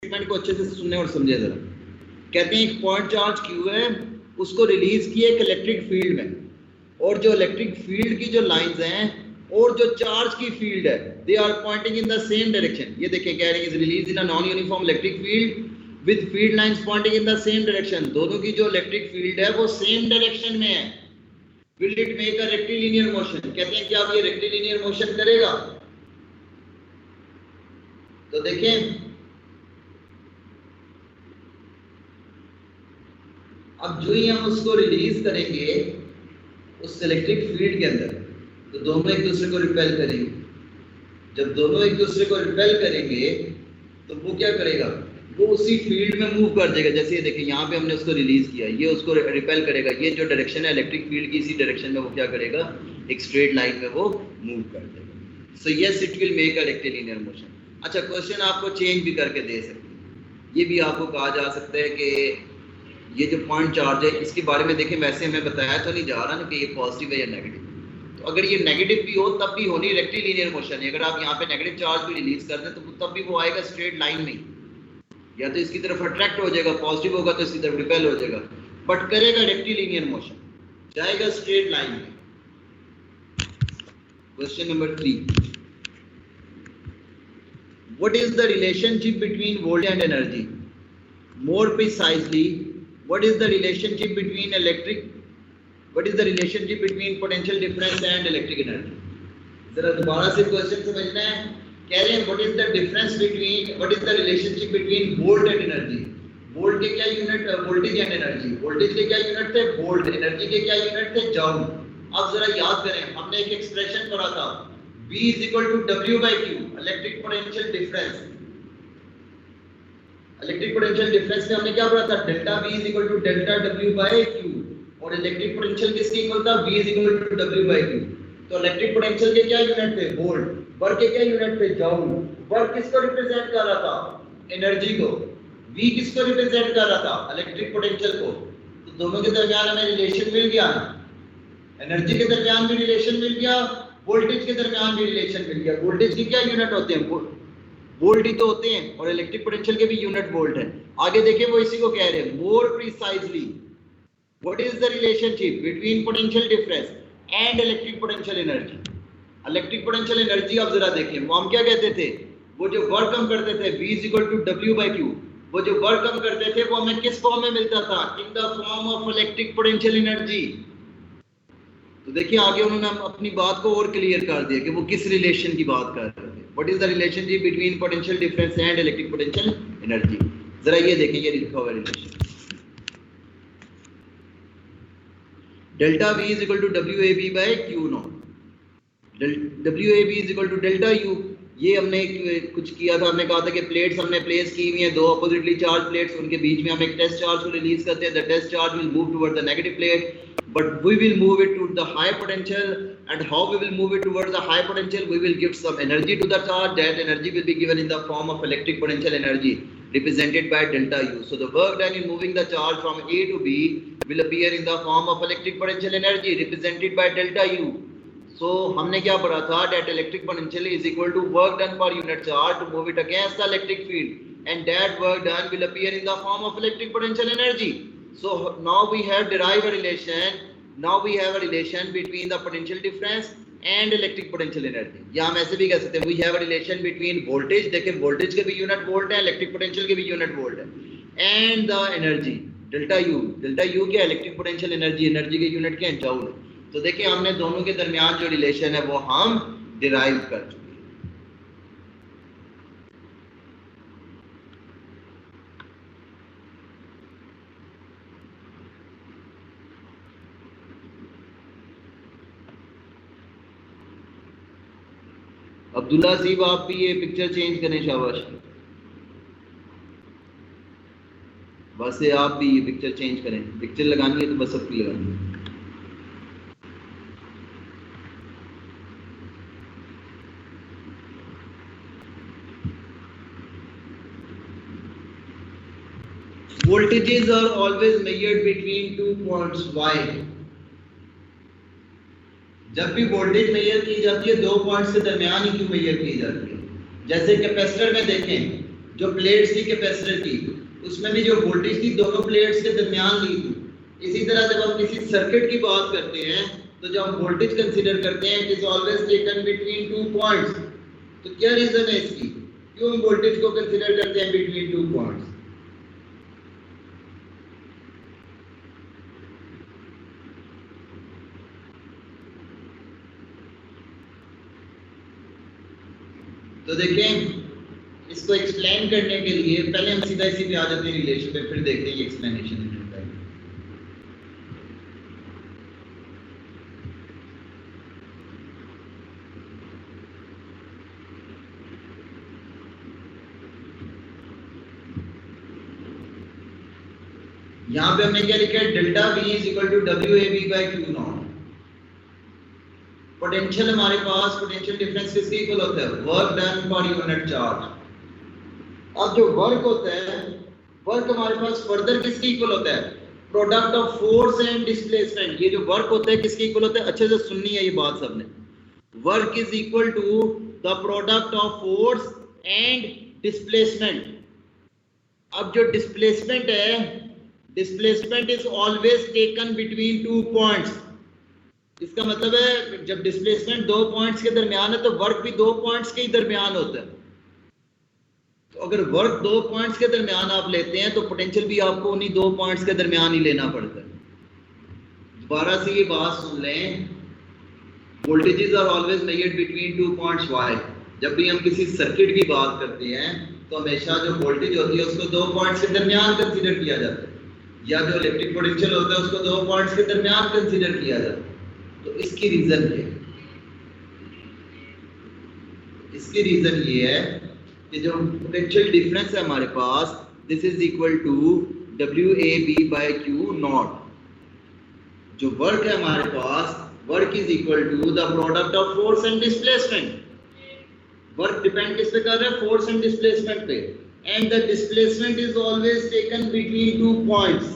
Statement को अच्छे से सुनने और समझे जरा। कहते हैं एक पॉइंट चार्ज क्यू है, उसको रिलीज किया एक इलेक्ट्रिक फील्ड में, और जो इलेक्ट्रिक फील्ड की जो लाइंस हैं और जो चार्ज की फील्ड है they are pointing in the same direction. ये देखें, कह रहे हैं is release in a non uniform electric field with field lines pointing in the same direction. दोनों की जो इलेक्ट्रिक फील्ड है वो सेम डायरेक्शन में है। Will it make a rectilinear motion? कहते हैं क्या ये रेक्टिलिनियर मोशन करेगा? तो देखें, अब जो ही हम उसको रिलीज करेंगे उस इलेक्ट्रिक फील्ड के अंदर, तो दोनों एक दूसरे को रिपेल करेंगे। जब दोनों एक दूसरे को रिपेल करेंगे तो वो क्या करेगा, वो उसी फील्ड में मूव कर जाएगा। जैसे ये देखिए, यहाँ पे हमने उसको रिलीज किया, ये उसको रिपेल करेगा। ये जो डायरेक्शन है इलेक्ट्रिक फील्ड की, इसी डायरेक्शन में वो क्या करेगा, एक स्ट्रेट लाइन में वो मूव कर देगा। So yes, it will make a rectilinear motion. अच्छा, क्वेश्चन आपको चेंज भी करके दे सकते हैं। ये भी आपको कहा जा सकता है कि ये जो पॉइंट चार्ज है इसके बारे में देखें, वैसे हमें बताया तो नहीं जा रहा ना कि ये पॉजिटिव है या नेगेटिव। तो अगर ये नेगेटिव भी हो तब भी होनी रेक्टिलिनियर मोशन है। अगर आप यहाँ पे नेगेटिव चार्ज भी रिलीज कर दें तो तब भी वो आएगा स्ट्रेट लाइन में, या तो इसकी तरफ अट्रैक्ट हो जाएगा, पॉजिटिव होगा तो इसकी तरफ रिपेल हो जाएगा, बट करेगा रेक्टिलिनियर मोशन, जाएगा स्ट्रेट लाइन में। Question number 3, what is the relationship between voltage and energy? More precisely, what is the relationship between potential difference and electric energy? जरा दोबारा से क्वेश्चन समझना है। कह रहे हैं what is the relationship between volt and energy? Volt के क्या unit, voltage and energy. Voltage के क्या यूनिट थे, वोल्ट। एनर्जी के क्या यूनिट थे, जूल। अब जरा याद करें, हमने एक एक्सप्रेशन पढ़ा था, V is equal to W by Q, electric potential difference. Electric potential difference में हमने क्या पढ़ा था, delta V is equal to delta W by Q, और इलेक्ट्रिक पोटेंशियल किसके इक्वल था, V is equal to W by Q। तो electric potential के क्या यूनिट थे, वोल्ट। वर्क के क्या यूनिट थे, जूल। वर्क किसको रिप्रेजेंट कर रहा था, एनर्जी को। V किसको रिप्रेजेंट कर रहा था, इलेक्ट्रिक पोटेंशियल को। तो दोनों के दरमियान हमें रिलेशन मिल गया, एनर्जी के दरमियान भी रिलेशन मिल गया, वोल्टेज के दरमियान भी रिलेशन मिल गया। वोल्टेज के क्या यूनिट होते हैं, वोल्ट ही तो होते हैं, और इलेक्ट्रिक पोटेंशियल के भी यूनिट वोल्ट है। आगे देखिए, वो इसी को कह रहे हैं, more precisely what is the relationship between potential difference and electric potential energy. Electric potential energy आप जरा देखिए, वो हम क्या कहते थे, वो जो वर्क हम करते थे V is equal to W by Q, वो जो वर्क हम करते थे वो हमें किस फॉर्म में मिलता था, इन the form of electric potential energy. तो देखिए आगे उन्होंने अपनी बात को और क्लियर कर दिया कि वो किस रिलेशन की बात कर रहे थे। What is the relationship between potential difference and electric potential energy. जरा ये देखें, ये लिखा हुआ relation, delta V is equal to WAB by Q not, WAB is equal to delta U। ये हमने कुछ किया था, हमने कहा था कि प्लेट्स हमने प्लेस की हुई हैं, दो अपोजिटली चार्ज प्लेट्स, उनके बीच में हम एक टेस्ट चार्ज को रिलीज करते हैं। The test charge will move toward the negative plate, but we will move it to the high potential, and how we will move it towards the high potential, we will give some energy to the charge. That energy will be given in the form of electric potential energy represented by delta U. So the work done in moving the charge from A to B will appear in the form of electric potential energy represented by delta U. So हमने क्या पढ़ा था, that electric potential is equal to work done per unit charge to move it against the electric field, and that work done will appear in the form of electric potential energy. So now we have derived a relation. Now we have a relation between the potential difference and electric potential energy. या हम ऐसे भी कह सकते हैं, we have a relation between voltage, देखिए voltage के भी यूनिट वोल्ट है, इलेक्ट्रिक पोटेंशियल के भी यूनिट वोल्ट है, and the energy delta U। Delta U क्या, इलेक्ट्रिक पोटेंशियल एनर्जी, एनर्जी के यूनिट क्या है, जूल। तो देखिए हमने दोनों के दरमियान जो रिलेशन है वो हम डिराइव कर चुके हैं। अब्दुल्ला सीब, आप भी ये पिक्चर चेंज करें, शाबाश। बस आप भी ये पिक्चर चेंज करें, पिक्चर लगानी है तो बस सबकी लगानी है। Voltages are always measured between 2 points. Why? जब भी वोल्टेज मेजर की जाती है, 2 पॉइंट्स के दरमियान ही क्यों मेजर की जाती है। जैसे कैपेसिटर में देखें, जो प्लेट्स थी कैपेसिटर की, उसमें भी जो वोल्टेज थी दोनों प्लेट्स के दरमियान ली थी। इसी तरह जब हम किसी सर्किट की बात करते हैं तो जब हम वोल्टेज कंसीडर करते हैं it is always taken between 2 points. तो क्या रीजन है इसकी, क्यों हम वोल्टेज को कंसीडर करते हैं बिटवीन 2 पॉइंट्स? तो देखें, इसको एक्सप्लेन करने के लिए पहले हम सीधा इसी पे आ जाते हैं रिलेशन पे, फिर देखते हैं ये एक्सप्लेनेशन। यहाँ पे हमने क्या लिखा है, delta V is equal to WAB by Q naught. Potential हमारे पास, पोटेंशियल डिफरेंस किसके इक्वल होता है, वर्क डन पर यूनिट चार्ज। अब जो वर्क होता है, वर्क हमारे पास फर्दर किसके इक्वल होता है, product of force and displacement. ये जो वर्क होता है किसके इक्वल होता है, अच्छे से सुननी है ये बात सबने। Work is equal to the product of force and displacement. अब जो डिस्प्लेसमेंट है, displacement is always taken between 2 points. इसका मतलब है जब डिस्प्लेसमेंट 2 पॉइंट्स के दरमियान है तो वर्क भी 2 पॉइंट्स के ही दरमियान होता है। तो अगर वर्क 2 पॉइंट्स के दरमियान आप लेते हैं तो पोटेंशियल भी आपको उन्हीं 2 पॉइंट्स के दरमियान ही लेना पड़ता है। दोबारा से ये बात सुन लें, voltages are always measured between 2 points. Why? जब भी हम किसी सर्किट की बात करते हैं तो हमेशा जो वोल्टेज होती है उसको 2 पॉइंट्स के दरमियान कंसीडर किया जाता है, या जो इलेक्ट्रिक पोटेंशियल होता है उसको 2 पॉइंट्स के दरमियान कंसीडर किया जाता है। तो इसकी रीजन ये है, इसकी रीजन ये है कि जो पोटेंशियल डिफरेंस है हमारे पास, this is equal to WAB by Q naught. जो वर्क है हमारे पास, work is equal to the product of force and displacement. Work depend किस पे कर रहा है, फोर्स एंड डिस्प्लेसमेंट पे। And the displacement is always taken between 2 points.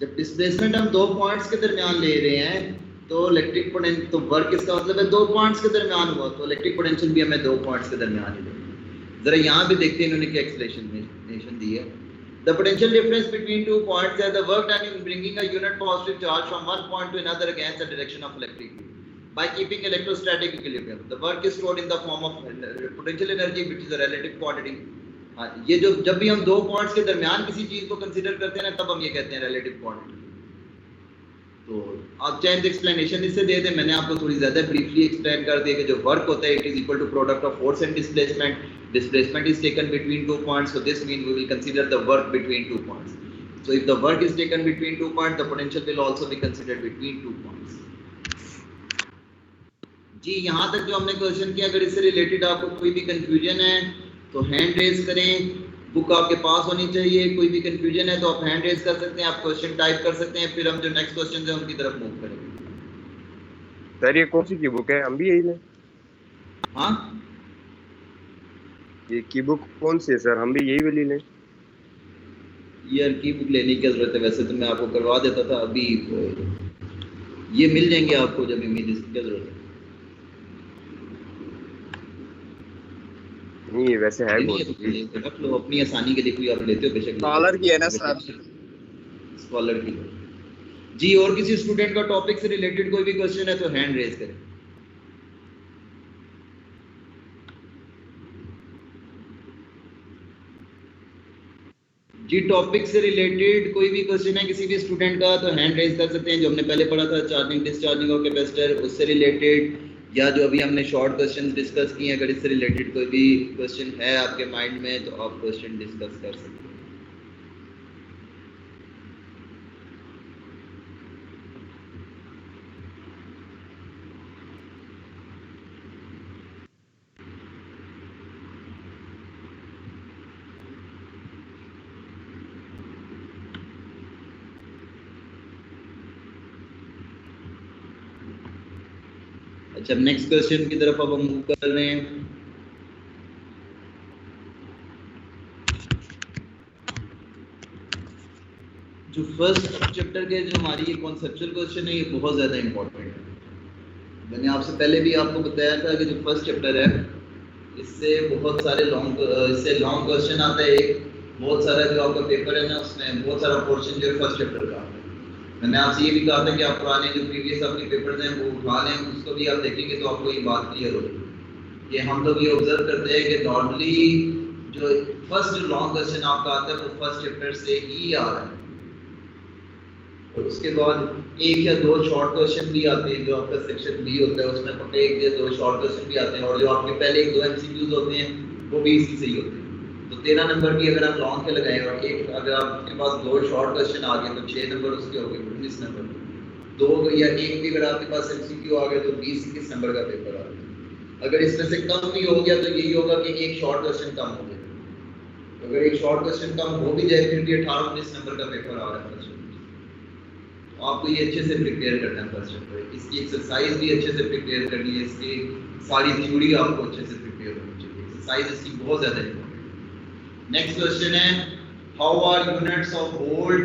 जब डिस्प्लेसमेंट हम 2 पॉइंट्स के दरमियान ले रहे हैं तो इलेक्ट्रिक पोटेंशियल, तो वर्क इसका मतलब है 2 पॉइंट्स के दरमियान हुआ, तो इलेक्ट्रिक पोटेंशियल भी हमें 2 पॉइंट्स के दरमियान ही देगा। जरा यहाँ भी देखते हैं इन्होंने क्या एक्सप्लेनेशन दी है। The potential difference between 2 points है the work done in bringing a unit positive charge from one point to another against the direction of electric field by keeping electrostatic equilibrium. The work is stored in the form of potential energy which is a relative quantity. ये जो जब भी हम 2 points के दरमियान किसी चीज को कंसीडर करते हैं ना, तब हम ये कहते हैं रिलेटिव क्वांटिटी। तो आप चाहे एक्सप्लेनेशन इससे दे दें, मैंने आपको थोड़ी ज्यादा ब्रीफली एक्सप्लेन कर दिया कि जो वर्क होता है it is equal to product of force and displacement. Displacement is taken between 2 points, so this means we will consider the work between 2 points. So if the work is taken between 2 points, the potential will also be considered between 2 points. जी यहाँ तक जो हमने question किया, अगर इससे related आपको कोई भी कंफ्यूजन है तो हैंड रेज करें। बुक आपके पास होनी चाहिए। कोई भी कंफ्यूजन है तो आप हैंड रेज कर सकते हैं, आप क्वेश्चन टाइप कर सकते हैं, फिर हम जो नेक्स्ट क्वेश्चन है उनकी तरफ मूव करेंगे। सर ये कौन सी की बुक है, हम भी यही लें? हाँ, ये की बुक कौन सी है सर, हम भी यही वाली लें? यार की बुक लेने की जरूरत है, वैसे तो मैं आपको करवा देता था, अभी ये मिल जाएंगे आपको जब इमेजेस की जरूरत है। नहीं वैसे है बहुत, रख लो अपनी आसानी के लिए, कोई आप लेते हो बेशक। स्कॉलर की है ना सर, स्कॉलर की जी। और किसी स्टूडेंट का टॉपिक से रिलेटेड कोई भी क्वेश्चन है तो हैंड रेज करें। जी टॉपिक से रिलेटेड कोई भी क्वेश्चन है किसी भी स्टूडेंट का तो हैंड रेज कर सकते हैं। जो हमने पहले पढ़ा था चार्जिंग डिस्चार्जिंग और कैपेसिटर, उससे रिलेटेड, या जो अभी हमने शॉर्ट क्वेश्चन डिस्कस किए, अगर इससे रिलेटेड कोई भी क्वेश्चन है आपके माइंड में तो आप क्वेश्चन डिस्कस कर सकते हैं। अच्छा, नेक्स्ट क्वेश्चन की तरफ अब हम मूव कर रहे हैं। जो फर्स्ट चैप्टर के जो हमारी ये कॉन्सेप्चुअल क्वेश्चन है ये बहुत ज़्यादा इंपॉर्टेंट है। मैंने आपसे पहले भी आपको बताया था कि जो फर्स्ट चैप्टर है इस इससे बहुत सारे इससे लॉन्ग क्वेश्चन आता है। एक बहुत सारा जो आपका पेपर है ना, उसमें बहुत सारा पोर्शन जो है फर्स्ट चैप्टर का। मैंने आपसे ये भी कहा था कि आप पुराने जो प्रीवियस आपके पेपर्स हैं वो उठा लें, उसको भी आप देखेंगे तो आपको ये बात क्लियर होगी कि हम लोग ये ऑब्जर्व करते हैं कि नॉर्मली जो फर्स्ट जो लॉन्ग क्वेश्चन आपका आता है वो फर्स्ट चैप्टर से ही आ रहा है, और उसके बाद एक या दो शॉर्ट क्वेश्चन भी आते हैं। जो आपका सेक्शन बी होता है उसमें पक्के एक या दो शॉर्ट क्वेश्चन भी आते हैं, और जो आपके पहले एक दो एमसीक्यूज होते हैं वो भी इसी से ही होते हैं। तो 13 नंबर भी अगर आप लॉन्ग के लगाएं और एक अगर आपके पास दो शॉर्ट क्वेश्चन आ गए तो 6 नंबर उसके हो गए, 19 नंबर। दो या एक भी अगर आपके पास एमसीक्यू आ गए तो 20-21 नंबर का पेपर आ गया। अगर इसमें से कम भी हो गया तो यही होगा कि एक शॉर्ट क्वेश्चन कम हो गया। अगर एक शॉर्ट क्वेश्चन कम हो भी जाए फिर भी 18-19 नंबर का पेपर आ रहा है। तो आपको ये अच्छे से प्रिपेयर करना है फर्स्ट चैप्टर, इसकी एक्सरसाइज भी अच्छे से प्रिपेयर करनी है, इसकी सारी थ्योरी आपको अच्छे से प्रिपेयर होनी चाहिए। एक्सरसाइज इसकी बहुत ज़्यादा इंपॉर्टेंट है। नेक्स्ट क्वेश्चन है, how are units of volt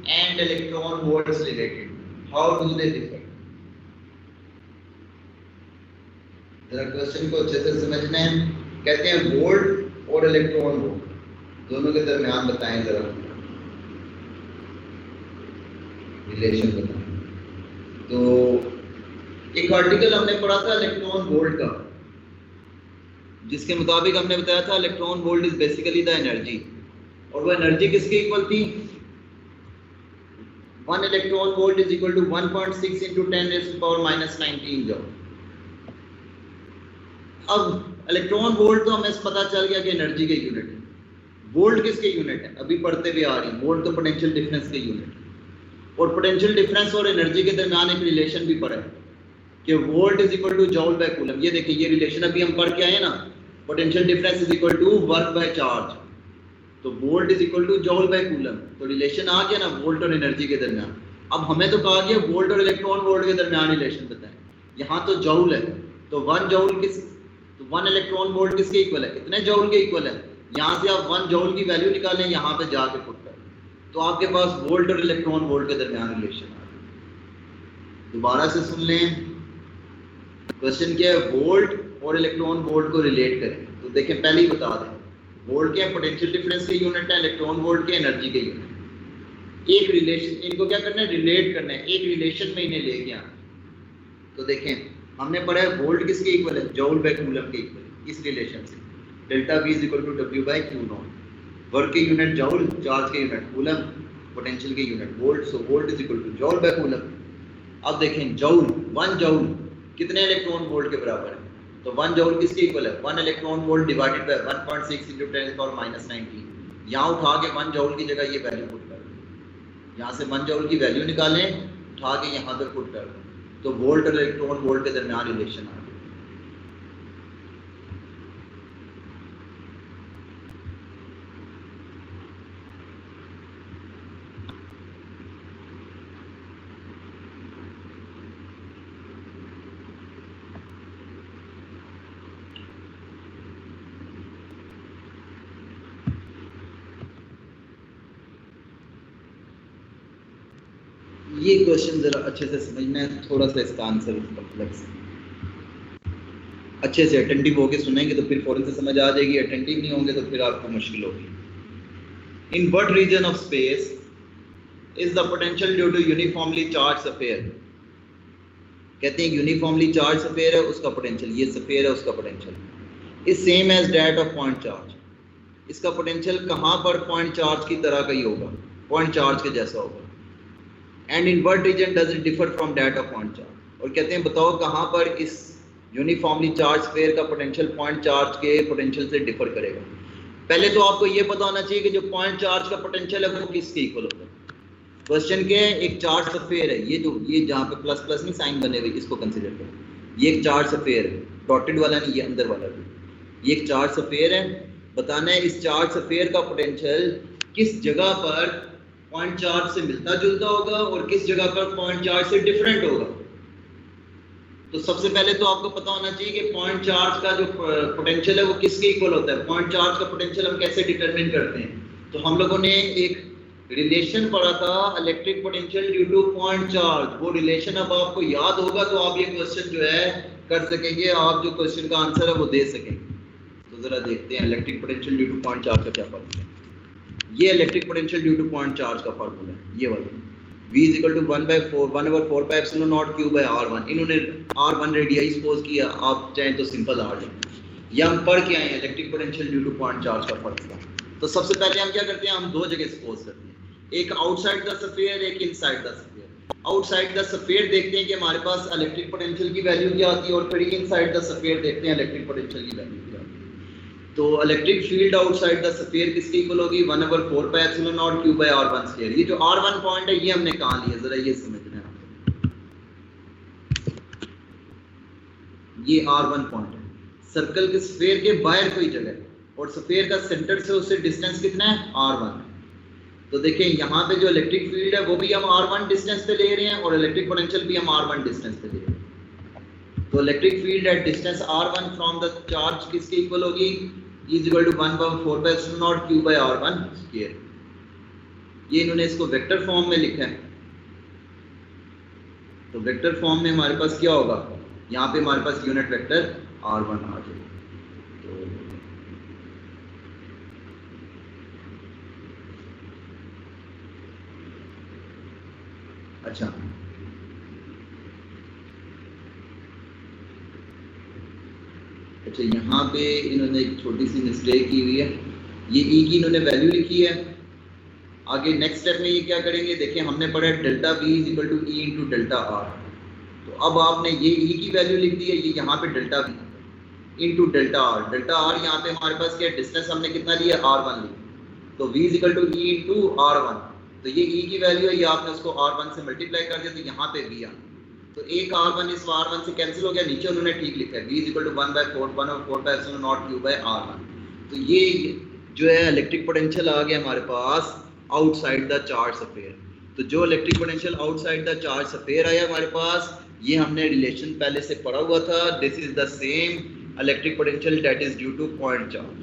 and electron volts related, how do they differ? जरा क्वेश्चन को अच्छे से समझना है। कहते हैं वोल्ट और इलेक्ट्रॉन वोल्ट दोनों के दरमियान बताएं जरा रिलेशन बताएं। तो एक आर्टिकल हमने पढ़ा था इलेक्ट्रॉन वोल्ट का, जिसके मुताबिक हमने बताया था electron volt is basically the energy, और वो एनर्जी किसके इक्वल थी? 1 electron volt is equal to 1.6 into 10⁻⁻19 joule. अब इलेक्ट्रॉन वोल्ट तो हमें पता चल गया कि एनर्जी के यूनिट है। वोल्ट किसके यूनिट है? अभी पढ़ते हुए आ रही है, वोल्ट तो पोटेंशियल डिफरेंस के यूनिट है। और पोटेंशियल डिफरेंस और एनर्जी के दरमियान एक रिलेशन भी पढ़ा है कि volt is equal to joule by coulomb. ये देखिए ये रिलेशन अभी हम पढ़ के आए ना, potential difference is equal to work by charge, तो volt is equal to joule by coulomb. तो रिलेशन आ गया ना वोल्ट और एनर्जी के दरमियान। अब हमें तो कहा गया वोल्ट और इलेक्ट्रॉन वोल्ट के दरमियान रिलेशन बताएं, यहाँ तो जूल है, तो 1 जूल किस, तो 1 इलेक्ट्रॉन वोल्ट किसके इक्वल है? कितने जूल के इक्वल है? यहाँ से आप 1 जूल की वैल्यू निकालें, यहाँ पे जाके पुट करें तो आपके पास वोल्ट और इलेक्ट्रॉन वोल्ट के दरमियान रिलेशन आ गया। दोबारा से सुन लें, क्वेश्चन क्या है, वोल्ट और इलेक्ट्रॉन वोल्ट को रिलेट करें। तो देखें पहले ही बता दें, वोल्ट के पोटेंशियल डिफरेंस के यूनिट है, इलेक्ट्रॉन वोल्ट के एनर्जी के यूनिट। एक रिलेशन, इनको क्या करना है? रिलेट करना है, एक रिलेशन में इन्हें लेके आना। तो देखें हमने पढ़ा है वोल्ट किसके इक्वल है? जूल बाय कूलम के इक्वल। इस रिलेशन से delta V is equal to W by Q naught. Work के यूनिट जूल, चार्ज के यूनिट कूलम, पोटेंशियल के unit volt, so volt is equal to joule by coulomb. अब देखें joule, 1 joule कितने electron volt के बराबर है? तो 1 जूल किसके इक्वल है? 1 electron volt divided by 1.6 into 10⁻⁻19। यहाँ उठा के 1 जूल की जगह ये वैल्यू पुट कर दें, यहाँ से 1 जूल की वैल्यू निकालें, उठा के यहाँ पर पुट कर दें, तो वोल्ट और इलेक्ट्रॉन वोल्ट के दरमियान रिलेशन आ गया। ये क्वेश्चन जरा अच्छे से समझना है, थोड़ा सा इसका आंसर कॉम्प्लेक्स है। अच्छे से अटेंटिव होके सुनेंगे तो फिर फौरन से समझ आ जाएगी, अटेंटिव नहीं होंगे तो फिर आपको मुश्किल होगी। In what region of space is the potential due to uniformly charge sphere? कहते हैं यूनिफॉर्मली चार्ज स्फीयर है, उसका पोटेंशियल, ये स्फीयर है उसका potential is same as that of point charge. इसका पोटेंशियल कहाँ पर पॉइंट चार्ज की तरह का ही होगा, पॉइंट चार्ज के जैसा होगा। And in what region does it differ from that of point charge? और कहते हैं बताओ कहाँ पर इस यूनिफॉर्मली चार्ज स्फीयर का पोटेंशियल पॉइंट चार्ज के पोटेंशियल से डिफर करेगा। पहले तो आपको ये पता होना चाहिए कि जो पॉइंट चार्ज का पोटेंशियल है वो किसके इक्वल होता है। क्वेश्चन के एक चार्ज स्फीयर है, ये जहाँ पे प्लस प्लस नहीं साइन बने हुए, इसको कंसीडर करें। ये एक चार्ज स्फीयर है, डॉटेड वाला नहीं, ये अंदर वाला भी। ये एक चार्ज स्फीयर है, बताना है इस चार्ज स्फीयर का पोटेंशियल किस जगह पर पॉइंट चार्ज से मिलता जुलता होगा और किस जगह पर पॉइंट चार्ज से डिफरेंट होगा। तो सबसे पहले तो आपको पता होना चाहिए कि पॉइंट चार्ज का जो पोटेंशियल है वो किसके इक्वल होता है। पॉइंट चार्ज का पोटेंशियल हम कैसे डिटरमिन करते हैं? तो हम लोगों ने एक रिलेशन पढ़ा था, electric potential due to point charge. वो रिलेशन अब आपको याद होगा तो आप ये क्वेश्चन जो है कर सकेंगे, आप जो क्वेश्चन का आंसर है वो दे सकेंगे। तो जरा देखते हैं electric potential due to point charge का क्या फर्क है। ये electric potential due to point charge का फॉर्मूला है, ये वाला V is equal to 1/4 pi epsilon naught q by r1। इन्होंने r1 रेडियस सपोज किया, आप चाहें तो सिंपल r लें। ये हम पढ़ के आए हैं electric potential due to point charge का फॉर्मूला। तो सबसे पहले हम क्या करते हैं, हम दो जगह सपोज करते हैं, एक आउटसाइड द स्फीयर, एक inside the sphere. Outside the sphere देखते हैं कि हमारे पास इलेक्ट्रिक पोटेंशियल की वैल्यू क्या आती है, और फिर इनसाइड द स्फीयर देखते हैं इलेक्ट्रिक पोटेंशियल की वैल्यू क्या आती है। तो electric field outside the sphere किसके इक्वल होगी, 1/4 pi epsilon naught q by r1 square. ये जो r1 पॉइंट है ये हमने कहां लिया, जरा ये समझना है। ये r1 पॉइंट है सर्कल के स्फीयर के बाहर कोई जगह, और स्फीयर का सेंटर से उससे डिस्टेंस कितना है, r1। तो देखें यहाँ पे जो इलेक्ट्रिक फील्ड है वो भी हम r1 डिस्टेंस पे ले रहे हैं, और इलेक्ट्रिक पोटेंशियल भी हम r1 डिस्टेंस पे ले रहे हैं। तो electric field at distance r1 from the charge किसके इक्वल होगी, is equal to 1/4 pi epsilon naught q by r1 square। ये इन्होंने इसको वेक्टर फॉर्म में लिखा है। तो वेक्टर फॉर्म में हमारे पास क्या होगा, यहाँ पे हमारे पास यूनिट वेक्टर r1 आ जाएगा। अच्छा, अच्छा यहाँ पे इन्होंने एक छोटी सी मिस्टेक की हुई है, ये ई की इन्होंने वैल्यू लिखी है। आगे नेक्स्ट स्टेप में ये क्या करेंगे, देखिए हमने पढ़ा delta V is equal to E into delta R. तो अब आपने ये ई की वैल्यू लिख दी है, ये यहाँ पे delta V into delta are. Delta R यहाँ पे हमारे पास क्या डिस्टेंस हमने कितना लिया, r1 लिया। तो V is equal to E into r1। तो ये ई की वैल्यू है, ये आपने उसको r1 से मल्टीप्लाई कर दिया, तो यहाँ पे V आ। तो एक r1 इस r1 से कैंसिल हो गया, नीचे उन्होंने ठीक लिखा है V is equal to 1/4 pi epsilon naught q by r1। तो ये जो है इलेक्ट्रिक पोटेंशियल आ गया हमारे पास आउटसाइड द चार्ज स्फीयर। तो जो electric potential outside the charge sphere आया हमारे पास, ये हमने रिलेशन पहले से पढ़ा हुआ था, this is the same electric potential that is due to point charge.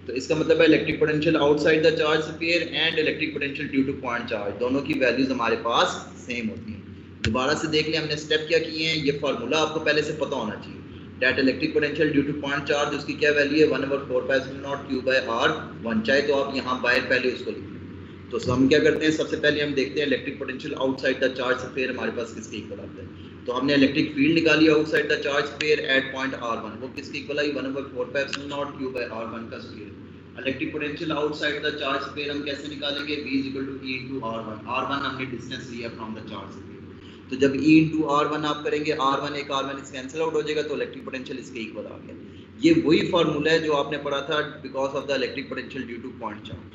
तो इसका मतलब है electric potential outside the charge sphere and electric potential due to point charge, दोनों की वैल्यूज हमारे पास सेम होती हैं। दोबारा से देख लें हमने स्टेप क्या किए हैं, ये फार्मूला आपको पहले से पता होना चाहिए। That electric potential due to point charge, उसकी क्या वैल्यू है, 1/4 pi epsilon naught q by r1। चाहे तो आप यहाँ बाहर पहले उसको लिख लें। तो हम क्या करते हैं, सबसे पहले हम देखते हैं electric potential outside the charge sphere हमारे पास किसके इक्वल आता है। तो हमने इलेक्ट्रिक फील्ड निकाली outside the charge sphere at point r1, वो किसके इक्वल आई, 1/4 pi epsilon naught q by r1 का square. Electric potential outside the charge sphere हम कैसे निकालेंगे, v is equal to e into r1। r1 हमने distance लिया फ्रॉम द चार्ज स्फीयर। तो जब E इंटू r1 आप करेंगे, r1 एक r1 इस कैंसिल आउट हो जाएगा, तो इलेक्ट्रिक पोटेंशियल इसके इक्वल आ गया। ये वही फार्मूला है जो आपने पढ़ा था because of the electric potential due to point charge.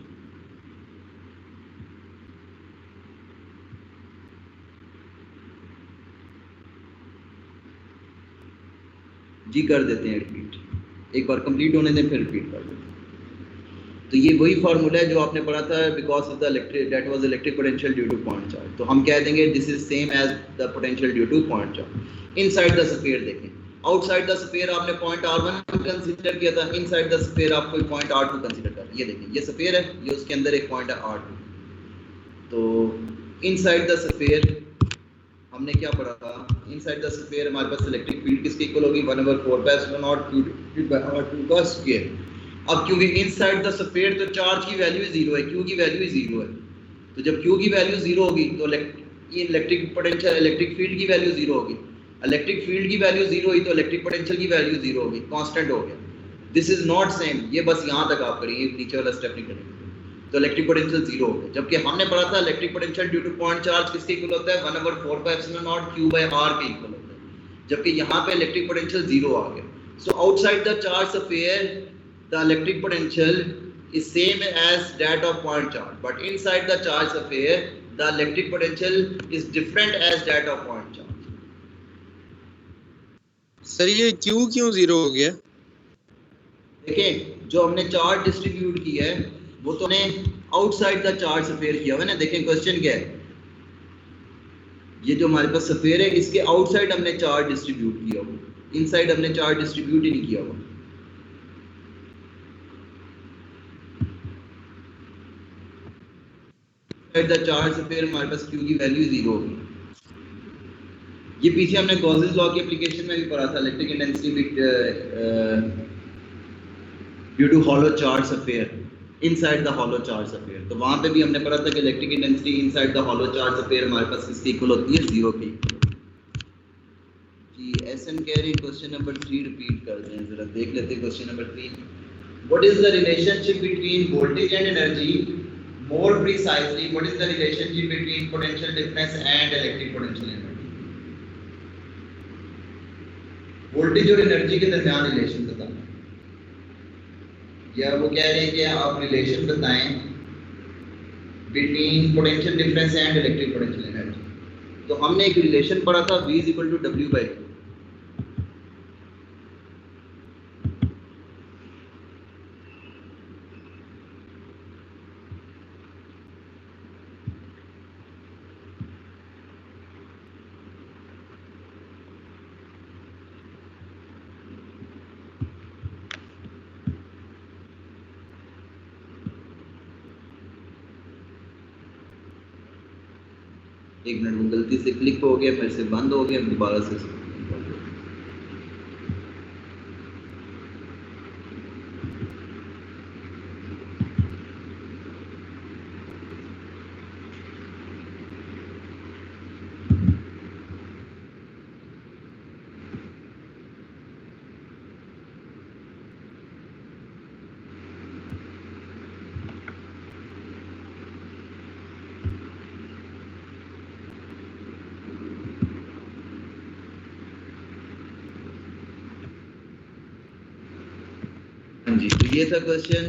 जी कर देते हैं रिपीट, एक बार कंप्लीट होने दें फिर रिपीट कर देते हैं। तो ये वही फार्मूला है जो आपने पढ़ा था because of the electric that was electric potential due to point charge. तो हम कह देंगे this is same as the potential due to point charge. Inside the sphere देखें, आउटसाइड द स्फीयर आपने पॉइंट r1 कंसीडर किया था, inside the sphere आप कोई पॉइंट r2 कंसीडर कर। ये देखें, ये स्फीयर है, ये उसके अंदर एक पॉइंट है r2। तो इनसाइड द स्फीयर हमने क्या पढ़ा था, इनसाइड द स्फीयर हमारे पास इलेक्ट्रिक फील्ड किसके इक्वल होगी, 1/4 pi epsilon naught q by r2 का स्क्वायर। अब क्योंकि इनसाइड द स्फीयर तो चार्ज की वैल्यू 0 है, q की वैल्यू 0 है। तो जब q की वैल्यू 0 होगी तो इलेक्ट्रिक पोटेंशियल इलेक्ट्रिक फील्ड की वैल्यू 0 होगी। इलेक्ट्रिक फील्ड की वैल्यू 0 हुई तो इलेक्ट्रिक पोटेंशियल की वैल्यू 0 होगी, कांस्टेंट हो गया। दिस इज नॉट सेम, ये बस यहाँ तक आप करिए, नीचे वाला स्टेप नहीं करेंगे। तो इलेक्ट्रिक पोटेंशियल 0 हो गया, जबकि हमने पढ़ा था electric potential due to point charge किसके इक्वल होता है, 1/4 pi epsilon naught q by r के इक्वल होता है, जबकि यहाँ पे इलेक्ट्रिक पोटेंशियल 0 आ गया। So outside the charge sphere the electric potential is same as that of point charge, but inside the charge sphere the electric potential is different as that of point charge। Sir ये Q क्यों 0 हो गया? देखें, जो हमने charge distribute किया है वो तो ने आउटसाइड द चार्ज स्फीयर किया हुआ है ना। देखें क्वेश्चन क्या है, ये जो हमारे पास स्फीयर है इसके आउटसाइड हमने चार्ज डिस्ट्रीब्यूट किया हुआ, इनसाइड हमने चार्ज डिस्ट्रीब्यूट ही नहीं किया हुआ। द चार्ज स्फीयर हमारे पास q की वैल्यू 0 होगी। ये पीछे हमने गॉसेस लॉ की एप्लीकेशन में भी पढ़ा था, electric intensity due to hollow charge sphere inside the hollow charge sphere. तो वहां पे भी हमने पढ़ा था कि electric intensity inside the hollow charge sphere हमारे पास किसकी इक्वल होती है, 0 की। जी एसएन कह रहे हैं क्वेश्चन नंबर 3 रिपीट कर दें, जरा देख लेते हैं question number 3। What is the relationship between voltage and energy, more precisely what is the relationship between potential difference and electric potential energy. Voltage और एनर्जी के दरमियान रिलेशन बताना, या वो कह रहे हैं कि आप रिलेशन बताएं between potential difference and electric potential energy. तो हमने एक रिलेशन पढ़ा था V = W/Q। एक मिनट, वो गलती से क्लिक हो गया, फिर से बंद हो गया, दोबारा से। जी तो ये था question,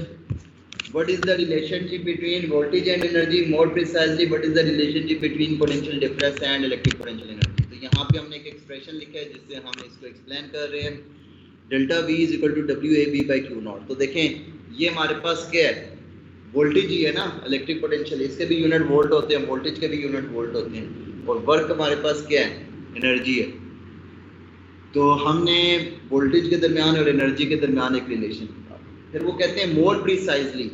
what is the relationship between voltage and energy, more precisely what is the relationship between potential difference and electric potential energy. तो यहाँ पे हमने एक एक्सप्रेशन लिखा है जिससे हम इसको एक्सप्लेन कर रहे हैं, डेल्टा V = WAB/Q0। तो देखें ये हमारे पास क्या है, वोल्टेज ही है ना, इलेक्ट्रिक पोटेंशियल, इसके भी यूनिट वोल्ट होते हैं, वोल्टेज के भी यूनिट वोल्ट होते हैं, और वर्क हमारे पास क्या है, एनर्जी है। तो हमने वोल्टेज के दरमियान और एनर्जी के दरमियान एक रिलेशन, फिर वो कहते हैं मोर प्रिसाइजली,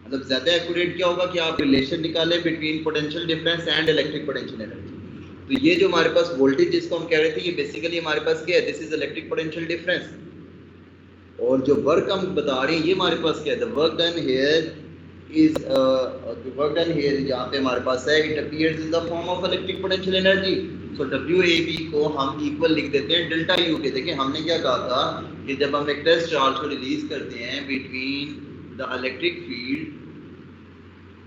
मतलब ज़्यादा एक्यूरेट क्या होगा कि आप रिलेशन निकालें between potential difference and electric potential energy. तो ये जो हमारे पास वोल्टेज जिसको हम कह रहे थे, ये बेसिकली हमारे पास क्या है, this is electric potential difference, और जो वर्क हम बता रहे हैं ये हमारे पास क्या है, the work done here is the work done here यहाँ पे हमारे पास है, it appears in the form of electric potential energy. So WAB को हम इक्वल लिख देते हैं डेल्टा U के। देखिए हमने क्या कहा था कि जब हम एक टेस्ट चार्ज को रिलीज करते हैं बिटवीन द इलेक्ट्रिक फील्ड,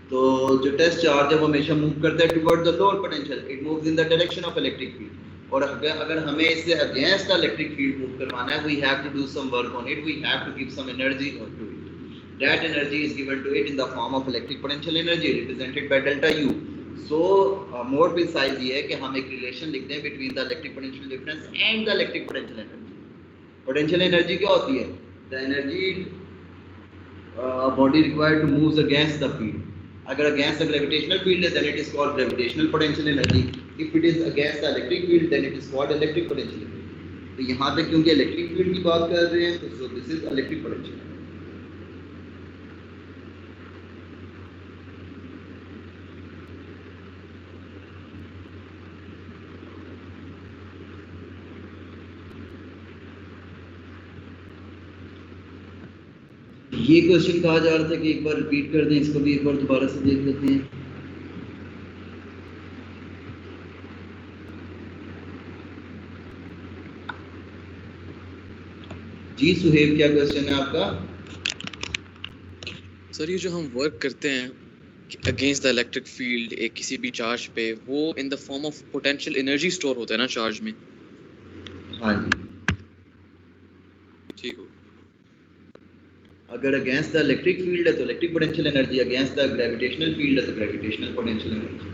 तो जो टेस्ट चार्ज है वो हमेशा मूव करता है toward the lower potential, it moves in the direction of electric field. और अगर हमें इससे against the electric field move करवाना है, we have to do some work on it, we have to give some energy to it. That energy is given to it in the form of electric potential energy represented by delta U। So more precise ये है कि हम एक relation लिखते हैं between the electric potential difference and the electric potential energy. Potential energy क्या होती है, the energy body required to moves against the field. अगर अगेंस्ट द ग्रेविटेशनल फील्ड है then it is called gravitational potential energy, if it is against the electric field then it is called electric potential energy. तो यहाँ पे क्योंकि electric field की बात कर रहे हैं तो so this is electric potential energy. ये क्वेश्चन कहा जा रहा था कि एक बार रिपीट कर दें, इसको भी एक बार दोबारा से देख लेते हैं। जी सुहेब क्या क्वेश्चन है आपका? सर ये जो हम वर्क करते हैं अगेंस्ट द इलेक्ट्रिक फील्ड एक किसी भी चार्ज पे, वो इन the form of potential energy store होता है ना चार्ज में? हाँ जी ठीक हो। अगर अगेंस्ट द इलेक्ट्रिक फील्ड है तो electric potential energy, against the gravitational field है तो ग्रेविटेशनल पोटेंशियल एनर्जी।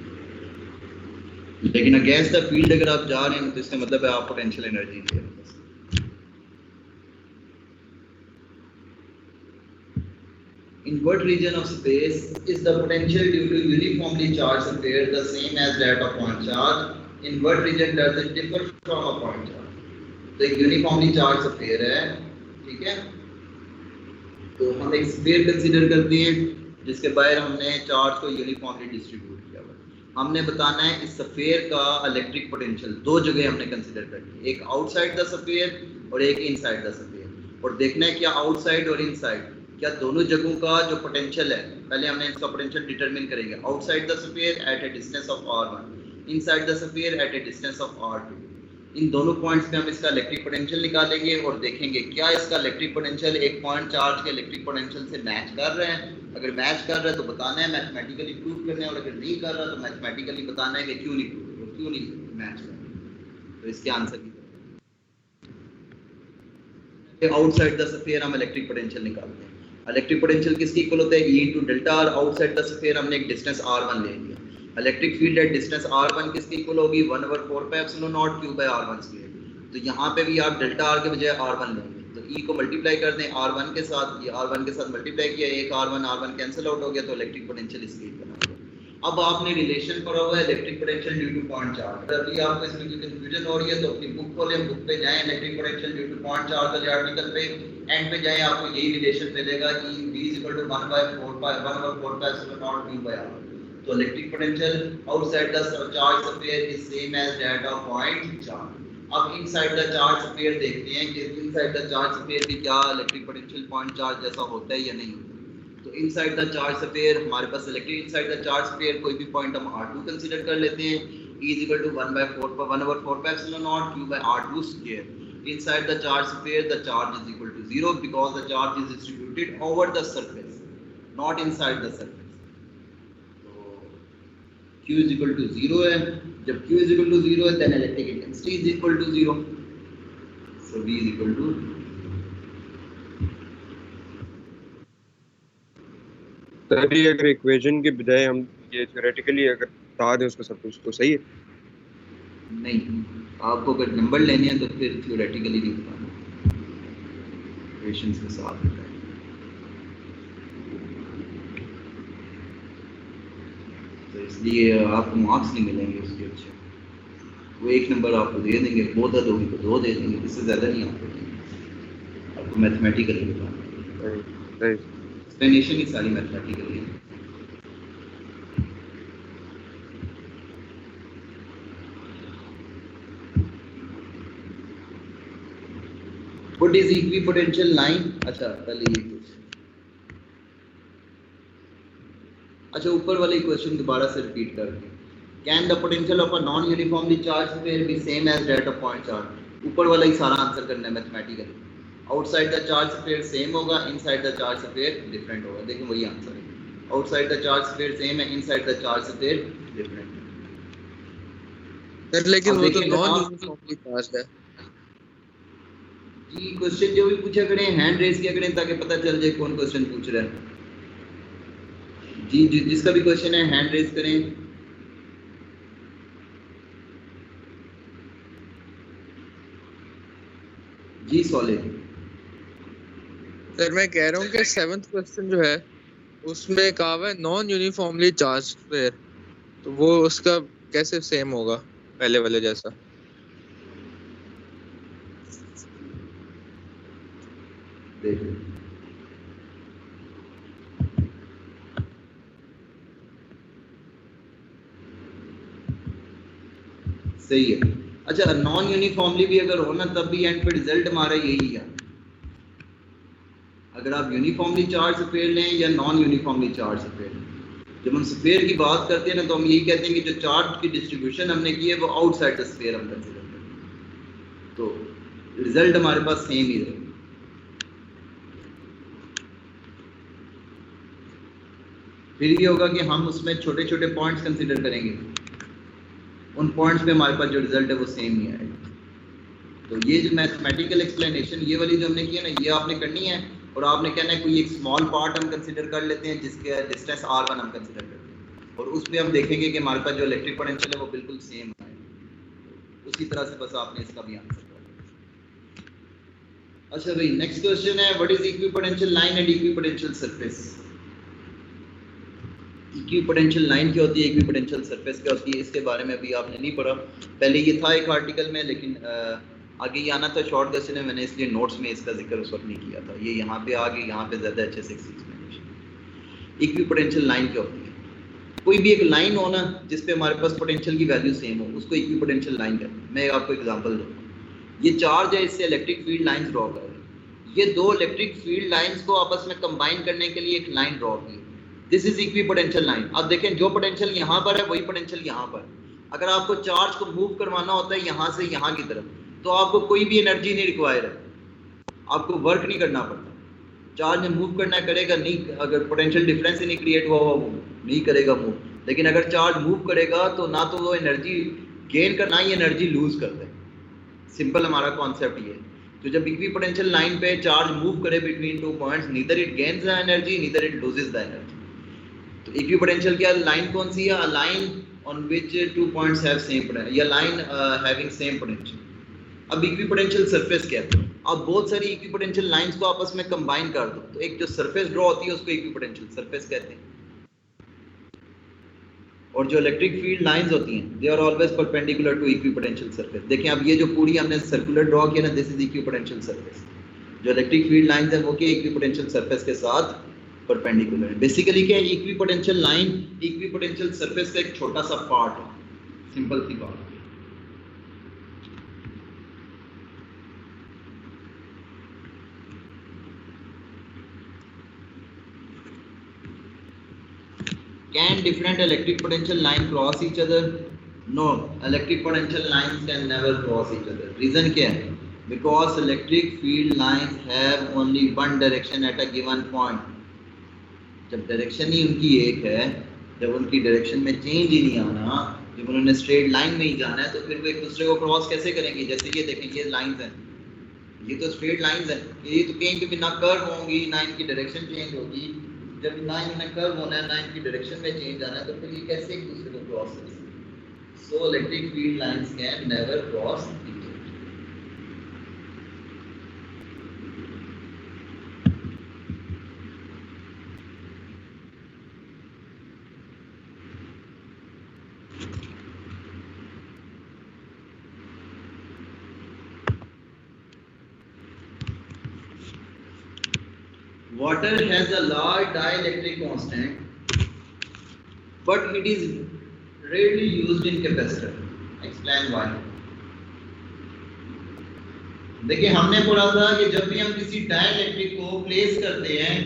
लेकिन अगेंस्ट द फील्ड अगर आप जा रहे हैं तो इसका मतलब है आप पोटेंशियल एनर्जी ले रहे हैं। In what region of space is the potential due to uniformly charged sphere the same as that of point charge? In what region does it differ from a point charge? तो एक uniformly charge sphere है, ठीक है, तो हम एक sphere consider करते हैं जिसके बाहर हमने चार्ज को यूनिफॉर्मली डिस्ट्रीब्यूट किया हुआ। हमने बताना है इस स्फीयर का इलेक्ट्रिक पोटेंशियल, दो जगह हमने कंसीडर करनी है, एक आउटसाइड द स्फीयर और एक इनसाइड द स्फीयर। और देखना है क्या आउटसाइड और इनसाइड, क्या दोनों जगहों का जो पोटेंशियल है, पहले हमने इसका पोटेंशियल डिटरमिन करेंगे। Outside the sphere at a distance of r1, inside the sphere at a distance of r2। इन दोनों पॉइंट्स पे हम इसका इलेक्ट्रिक पोटेंशियल निकालेंगे और देखेंगे क्या इसका इलेक्ट्रिक पोटेंशियल एक पॉइंट चार्ज के इलेक्ट्रिक पोटेंशियल से मैच कर रहे हैं। अगर मैच कर रहा है तो बताना है, मैथमेटिकली प्रूव करना है, और अगर नहीं कर रहा तो मैथमेटिकली बताना है कि क्यों नहीं प्रूव, क्यों नहीं मैच कर रहा। तो इसके आंसर की आउटसाइड द स्फीयर हम इलेक्ट्रिक पोटेंशियल निकालते हैं। इलेक्ट्रिक पोटेंशियल किसके इक्वल होता है, E into delta R। Outside the sphere हमने एक डिस्टेंस r1 ले लिया। Electric field at distance r1 किसके इक्वल होगी, 1/4 pi epsilon naught q by r1 square. तो यहाँ पे भी आप डेल्टा r के बजाय r1 लेंगे, तो E को मल्टीप्लाई कर दें r1 के साथ, ये r1 के साथ मल्टीप्लाई किया, एक r1 कैंसिल आउट हो गया, तो इलेक्ट्रिक पोटेंशियल इसके इक्वल आ गया। अब आपने रिलेशन पढ़ा हुआ है electric potential due to point charge. अभी आपको इसमें कोई कंफ्यूजन हो रही है तो अपनी बुक खोलें, बुक पे जाएं, electric potential due to point charge का आर्टिकल पे एंड पे जाएं, आपको यही रिलेशन मिलेगा कि V = 1/4 pi epsilon naught q by r। तो electric potential outside the charge sphere is same as that of point charge. अब इनसाइड द चार्ज स्फीयर देखते हैं कि इनसाइड द चार्ज स्फीयर भी क्या इलेक्ट्रिक पोटेंशियल पॉइंट चार्ज जैसा होता है या नहीं होता। तो इनसाइड द चार्ज स्फीयर हमारे पास electric inside the charge sphere कोई भी पॉइंट हम r2 कंसीडर कर लेते हैं, E = 1/4 pi epsilon naught q by r2 square। Inside the charge sphere the charge is equal to 0 because the charge is distributed over the surface, not inside the surface। Q is equal to 0 है, जब Q is equal to 0 है then electric intensity is equal to 0, so V is equal to तभी अगर equation के बजाय हम ये theoretically अगर बता दें उसको सब कुछ तो सही है। नहीं, आपको अगर नंबर लेने हैं तो फिर थ्योरेटिकली नहीं बताना, इक्वेशंस के साथ बताएं। तो इसलिए आपको मार्क्स नहीं मिलेंगे उसके अच्छे, वो 1 नंबर आपको दे देंगे, बहुत ज़्यादा होगी तो 2 दे देंगे, इससे ज़्यादा नहीं आपको देंगे। आपको मैथमेटिकली बताना, एक्सप्लेनेशन ही सारी मैथमेटिकली है। What is equipotential line? अच्छा पहले ये क्वेश्चन, अच्छा ऊपर वाले क्वेश्चन दोबारा से रिपीट करते हैं। Can the potential of a non-uniformly charged sphere be same as that of point charge? ऊपर वाला ही सारा आंसर करना है mathematically. Outside the charge sphere same होगा, inside the charge sphere different होगा। देखो वही आंसर है, outside the charge sphere same है, inside the charge sphere different है। लेकिन वो तो नॉन यूनिफॉर्मली चार्ज है जी। क्वेश्चन जो भी पूछा करें हैंड रेज किया करें ताकि पता चल जाए कौन क्वेश्चन पूछ रहा है। जी जिसका भी क्वेश्चन है हैंड रेज करें। जी सॉलिड सर, मैं कह रहा हूँ कि 7th क्वेश्चन जो है उसमें कहा हुआ है नॉन यूनिफॉर्मली चार्ज स्फीयर, तो वो उसका कैसे सेम होगा पहले वाले जैसा। देखो सही है। अच्छा नॉन यूनिफॉर्मली भी अगर हो ना तब भी एंड पे रिजल्ट हमारा यही है। अगर आप यूनिफॉर्मली चार्ज स्फीयर लें या नॉन यूनिफॉर्मली चार्ज स्फीयर लें, जब हम स्फीयर की बात करते हैं ना तो हम यही कहते हैं कि जो चार्ज की डिस्ट्रीब्यूशन हमने की है वो आउटसाइड द स्फीयर हम कंसीडर करते हैं, तो रिजल्ट हमारे पास सेम ही रहेगा। फिर ये होगा कि हम उसमें छोटे छोटे पॉइंट्स कंसीडर करेंगे, उन पॉइंट्स पे हमारे पास जो रिजल्ट है वो सेम ही आएगा। तो ये जो मैथमेटिकल एक्सप्लेनेशन ये वाली जो हमने की है ना, ये आपने करनी है और आपने कहना है कोई एक स्मॉल पार्ट हम कंसीडर कर लेते हैं जिसके डिस्टेंस r1 हम कंसीडर करते हैं, और उस पर हम देखेंगे कि हमारे पास जो इलेक्ट्रिक पोटेंशियल है वो बिल्कुल सेम है। उसी तरह से बस आपने इसका भी आंसर कर। अच्छा भाई नेक्स्ट क्वेश्चन है, what is equipotential line and equipotential surface. Equipotential line क्या होती है, इक्विपोटेंशियल सरफेस क्या होती है, इसके बारे में अभी आपने नहीं पढ़ा। पहले ये था एक आर्टिकल में, लेकिन आगे ये आना था शॉर्ट क्वेश्चन है, मैंने इसलिए नोट्स में इसका जिक्र उस वक्त नहीं किया था। ये यहाँ पे आगे यहाँ पे ज़्यादा अच्छे से एक्सप्लेनेशन। इक्विपोटेंशियल लाइन क्या होती है, कोई भी एक लाइन हो ना जिस पे हमारे पास पोटेंशियल की वैल्यू सेम हो, उसको इक्विपोटेंशियल लाइन कहते हैं। मैं आपको एग्जांपल दूँगा, ये चार्ज है, इससे इलेक्ट्रिक फील्ड लाइंस ड्रॉ कर रहे हैं, ये दो इलेक्ट्रिक फील्ड लाइंस को आपस में कंबाइन करने के लिए एक लाइन ड्रॉ की। This is equipotential line. अब देखें जो पोटेंशियल यहाँ पर है वही पोटेंशियल यहाँ पर। अगर आपको चार्ज को मूव करवाना होता है यहाँ से यहाँ की तरफ, तो आपको कोई भी एनर्जी नहीं रिक्वायर है, आपको वर्क नहीं करना पड़ता। चार्ज ने मूव करना करेगा नहीं, अगर पोटेंशियल डिफरेंस ही नहीं क्रिएट हुआ वो नहीं करेगा मूव। लेकिन अगर चार्ज मूव करेगा तो ना तो वो एनर्जी गेन करना ही एनर्जी लूज करता है। सिंपल हमारा कॉन्सेप्ट ये है। तो जब इक्विपोटेंशियल लाइन पे चार्ज मूव करे between two points, neither it gains the energy neither it loses the energy. तो इक्विपोटेंशियल क्या लाइन कौन सी है? A line on which two points have same potential, या लाइन हैविंग सेम पोटेंशियल। अब equipotential surface क्या है? आप बहुत सारी इक्विपोटेंशियल लाइंस को आपस में कंबाइन कर दो तो एक जो सरफेस ड्रॉ होती है उसको इक्विपोटेंशियल सरफेस कहते हैं। और जो इलेक्ट्रिक फील्ड लाइंस होती हैं they are always perpendicular to equipotential surface. देखें अब ये जो पूरी हमने सर्कुलर ड्रॉ किया ना, दिस इज इक्विपोटेंशियल सरफेस। जो इलेक्ट्रिक फील्ड लाइंस है वो क्या इक्विपोटेंशियल सरफेस के साथ परपेंडिकुलर है। बेसिकली क्या है, इक्विपोटेंशियल लाइन इक्विपोटेंशियल सरफेस का एक छोटा सा पार्ट है, सिंपल सी बात। Can different electric potential line cross each other? No, electric potential lines can never cross each other. Reason क्या है? Because electric field lines have only one direction at a given point. जब direction ही उनकी एक है, जब उनकी direction में change ही नहीं आना, जब उन्होंने स्ट्रेट लाइन में ही जाना है, तो फिर वो एक दूसरे को क्रॉस कैसे करेंगे? जैसे ये देखें, ये लाइंस हैं, ये तो स्ट्रेट लाइंस हैं, ये तो कहीं पे भी ना कर्व होंगी ना इनकी डायरेक्शन चेंज होगी। जब ना इन्हें कर्व होना है ना इनकी डायरेक्शन में चेंज आना है, तो फिर ये कैसे एक दूसरे को क्रॉस करेंगे? So electric field lines can never cross each other. Water has a large dielectric constant, but it is rarely used in capacitor. Explain why. देखिए हमने बोला था कि जब भी हम किसी डाइलेक्ट्रिक को प्लेस करते हैं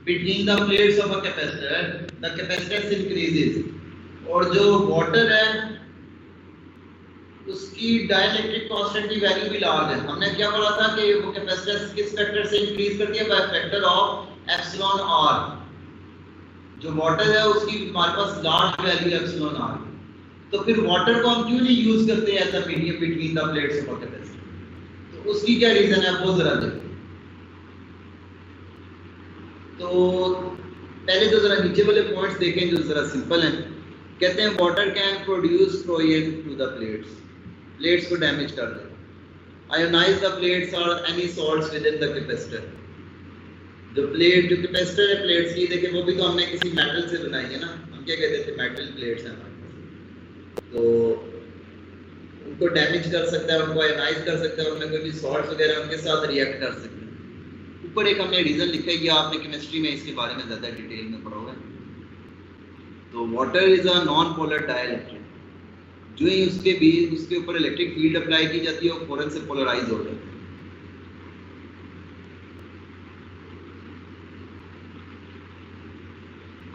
between the plates of a capacitor, the capacitance increases. और जो वाटर है उसकी डाइलेक्ट्रिक कांस्टेंट की वैल्यू भी लार्ज है। हमने क्या बोला था कि वो कैपेसिटेंस किस फैक्टर से इंक्रीज करती है? By factor of epsilon R. जो वाटर है उसकी हमारे पास लार्ज वैल्यू है एप्सिलॉन आर। तो फिर वाटर को हम क्यों नहीं यूज करते as a medium between the plates of a capacitor? तो उसकी क्या रीजन है वो जरा देखो। तो पहले तो जरा नीचे वाले पॉइंट्स देखें जो जरा सिंपल हैं। कहते हैं water can produce corrosion to the plates, plates को डैमेज कर दे। आयोनाइज द प्लेट्स और any salts within the capacitor. जो प्लेट जो कैपेसिटर है प्लेट्स की, देखिए वो भी तो हमने किसी मेटल से बनाई है ना। हम क्या कहते थे? मेटल प्लेट्स हैं हमारे पास। तो उनको डैमेज कर सकता है, उनको आयोनाइज कर सकता है, उनमें कोई भी सॉल्ट्स वगैरह उनके साथ रिएक्ट कर सकते हैं। ऊपर एक हमने रीजन लिखा है कि आपने केमिस्ट्री में इसके बारे में ज़्यादा डिटेल में पढ़ा होगा। तो water is a non polar dielectric. जो ही उसके ऊपर इलेक्ट्रिक फील्ड अप्लाई की जाती है वो फौरन से पोलराइज हो जाता है।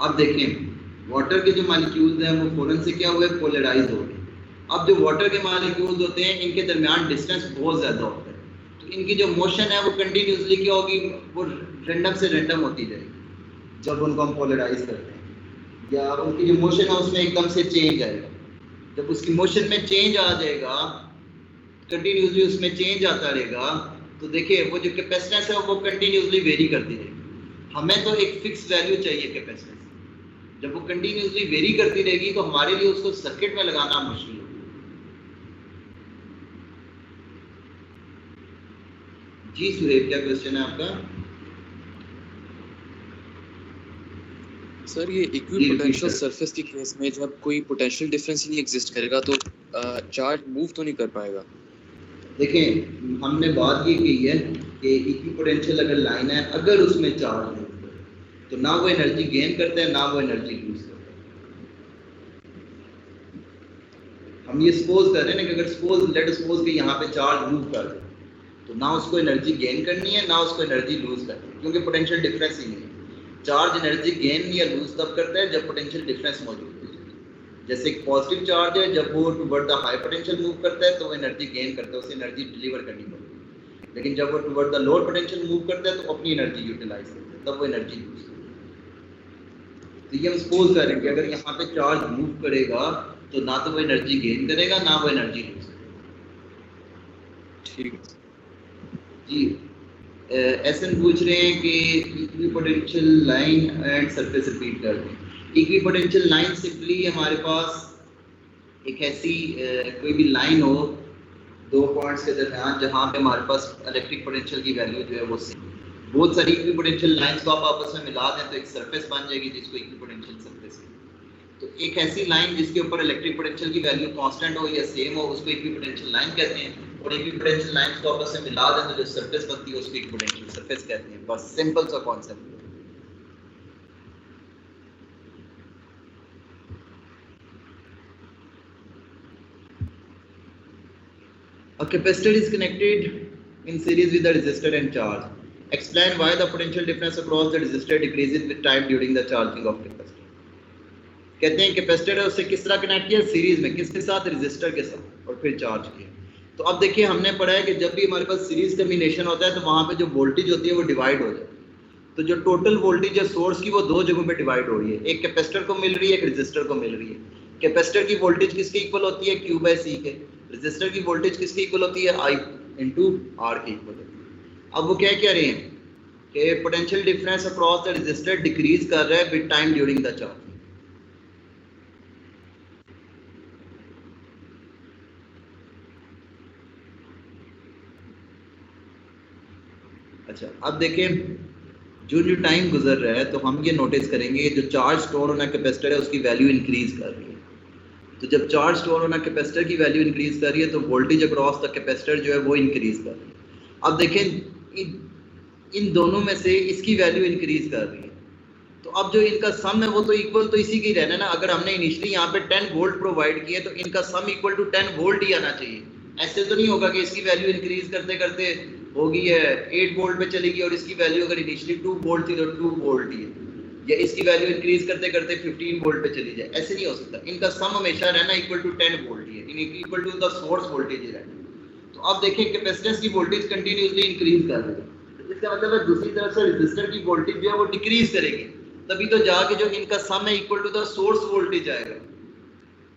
अब देखें वाटर के जो मॉलिक्यूल्स हैं वो फौरन से क्या हुए? पोलराइज हो गए। अब जो वाटर के मॉलिक्यूल्स होते हैं इनके दरमियान डिस्टेंस बहुत ज़्यादा होता है, तो इनकी जो मोशन है वो कंटिन्यूसली क्या होगी? वो रैंडम से रैंडम होती जाएगी जब उनको हम पोलराइज करते हैं, या उनकी जो मोशन है उसमें एकदम से चेंज आएगा। जब उसकी मोशन में चेंज आ जाएगा, कंटिन्यूसली उसमें चेंज आता रहेगा, तो देखिए वो जो कैपेसिटेंस है वो कंटिन्यूसली वेरी करती रहेगी। हमें तो एक फिक्स वैल्यू चाहिए कैपेसिटेंस। जब वो कंटिन्यूसली वेरी करती रहेगी तो हमारे लिए उसको सर्किट में लगाना मुश्किल होगा। जी सुहेब, क्या क्वेश्चन है आपका? सर ये इक्विपोटेंशियल सरफेस के केस में जब कोई पोटेंशियल डिफरेंस ही नहीं एग्जिस्ट करेगा तो चार्ज मूव तो नहीं कर पाएगा। देखें हमने बात ये की है कि इक्विपोटेंशियल अगर लाइन है, अगर उसमें चार्ज है तो ना वो एनर्जी गेन करता है ना वो एनर्जी लूज करता है। हम ये सपोज कर रहे हैं ना कि अगर सपोज लेट सपोज कि यहाँ पे चार्ज मूव कर रहे तो तो ना उसको एनर्जी गेन करनी है ना उसको एनर्जी लूज करनी है, क्योंकि पोटेंशियल डिफरेंस ही नहीं है। चार्ज एनर्जी गेन या लूज तब करता है जब पोटेंशियल डिफरेंस मौजूद है। जैसे एक पॉजिटिव चार्ज है, जब वो toward the high potential move करता है तो वो एनर्जी गेन करता है, उसे एनर्जी डिलीवर करनी पड़ती है। लेकिन जब वो toward the lower potential move करता है तो अपनी एनर्जी यूटिलाइज करता है, तब वो एनर्जी यूज करता है। तो ये हम सपोज कर रहे हैं कि अगर यहाँ पे चार्ज मूव करेगा तो ना तो वो एनर्जी गेन करेगा ना वो एनर्जी लूज करेगा। ठीक जी एसएन पूछ रहे हैं कि equipotential line and surface repeat कर दें। इक्विपोटेंशियल लाइन सिंपली हमारे पास एक ऐसी कोई भी लाइन हो दो पॉइंट्स के दरमियान जहाँ पे हमारे पास इलेक्ट्रिक पोटेंशियल की वैल्यू जो है वो सेम। बहुत सारी इक्विपोटेंशियल लाइंस को आप आपस में मिला दें तो एक सरफेस बन जाएगी जिसको इक्विपोटेंशियल सरफेस है। तो एक ऐसी लाइन जिसके ऊपर इलेक्ट्रिक पोटेंशियल की वैल्यू कांस्टेंट हो या सेम हो उसको इक्विपोटेंशियल लाइन कहते हैं, और इक्विपोटेंशियल लाइंस को आपस में मिला दें तो जो सरफेस बनती है उसको इक्विपोटेंशियल सरफेस कहते हैं। बस सिंपल सा concept. A capacitor is connected in series with the resistor and charge. Explain why the potential difference across the resistor decreases with time during the charging of capacitor. कहते हैं capacitor है उससे किस तरह कनेक्ट किया, series में, किसके साथ, रेजिस्टर के साथ, और फिर चार्ज किया। तो अब देखिए हमने पढ़ा है कि जब भी हमारे पास सीरीज कम्बिनेशन होता है तो वहाँ पे जो वोल्टेज होती है वो डिवाइड हो जाती है। तो जो टोटल वोल्टेज है सोर्स की वो दो जगहों पे डिवाइड हो रही है, एक कैपेसिटर को मिल रही है, एक रेजिस्टर को मिल रही है। कैपेसिटर की वोल्टेज किसके इक्वल होती है, Q/C के। रेजिस्टर की वोल्टेज किसके इक्वल होती है, I × R के इक्वल होती है। अब वो क्या कह रहे हैं कि potential difference across the resistor decrease कर रहा है with time during the charge. अच्छा अब देखें जो टाइम गुजर रहा है तो हम ये नोटिस करेंगे जो चार्ज स्टोर होना कैपेसिटर है उसकी वैल्यू इंक्रीज कर रही है। तो जब चार्ज स्टोर होना कैपेसिटर की वैल्यू इंक्रीज कर रही है तो वोल्टेज अक्रॉस द कैपेसिटर जो है वो इंक्रीज कर रही है। अब देखें इन दोनों में से इसकी वैल्यू इंक्रीज कर रही है, तो अब जो इनका सम है वो तो इक्वल तो इसी की रहना ना। अगर हमने इनिशियली यहाँ पे 10 वोल्ट प्रोवाइड किए तो इनका सम इक्वल टू 10 वोल्ट ही आना चाहिए। ऐसे तो नहीं होगा कि इसकी वैल्यू इंक्रीज करते करते होगी है 8 वोल्ट पे चलेगी और इसकी वैल्यू अगर इनिशियली 2 वोल्ट थी तो 2 वोल्ट ही है, या इसकी वैल्यू इंक्रीज करते करते 15 वोल्ट पे चली जाए। ऐसे नहीं हो सकता, इनका सम हमेशा रहना इक्वल टू 10 वोल्ट ही है, equal to the source voltage ही रहना। तो अब देखिए कैपेसिटेंस की वोल्टेज कंटिन्यूअसली इंक्रीज कर रही है, इसका मतलब है दूसरी तरफ से रेजिस्टर की वोल्टेज जो है वो डिक्रीज करेगी, तभी तो जाके जो इनका सम है equal to the source voltage आएगा।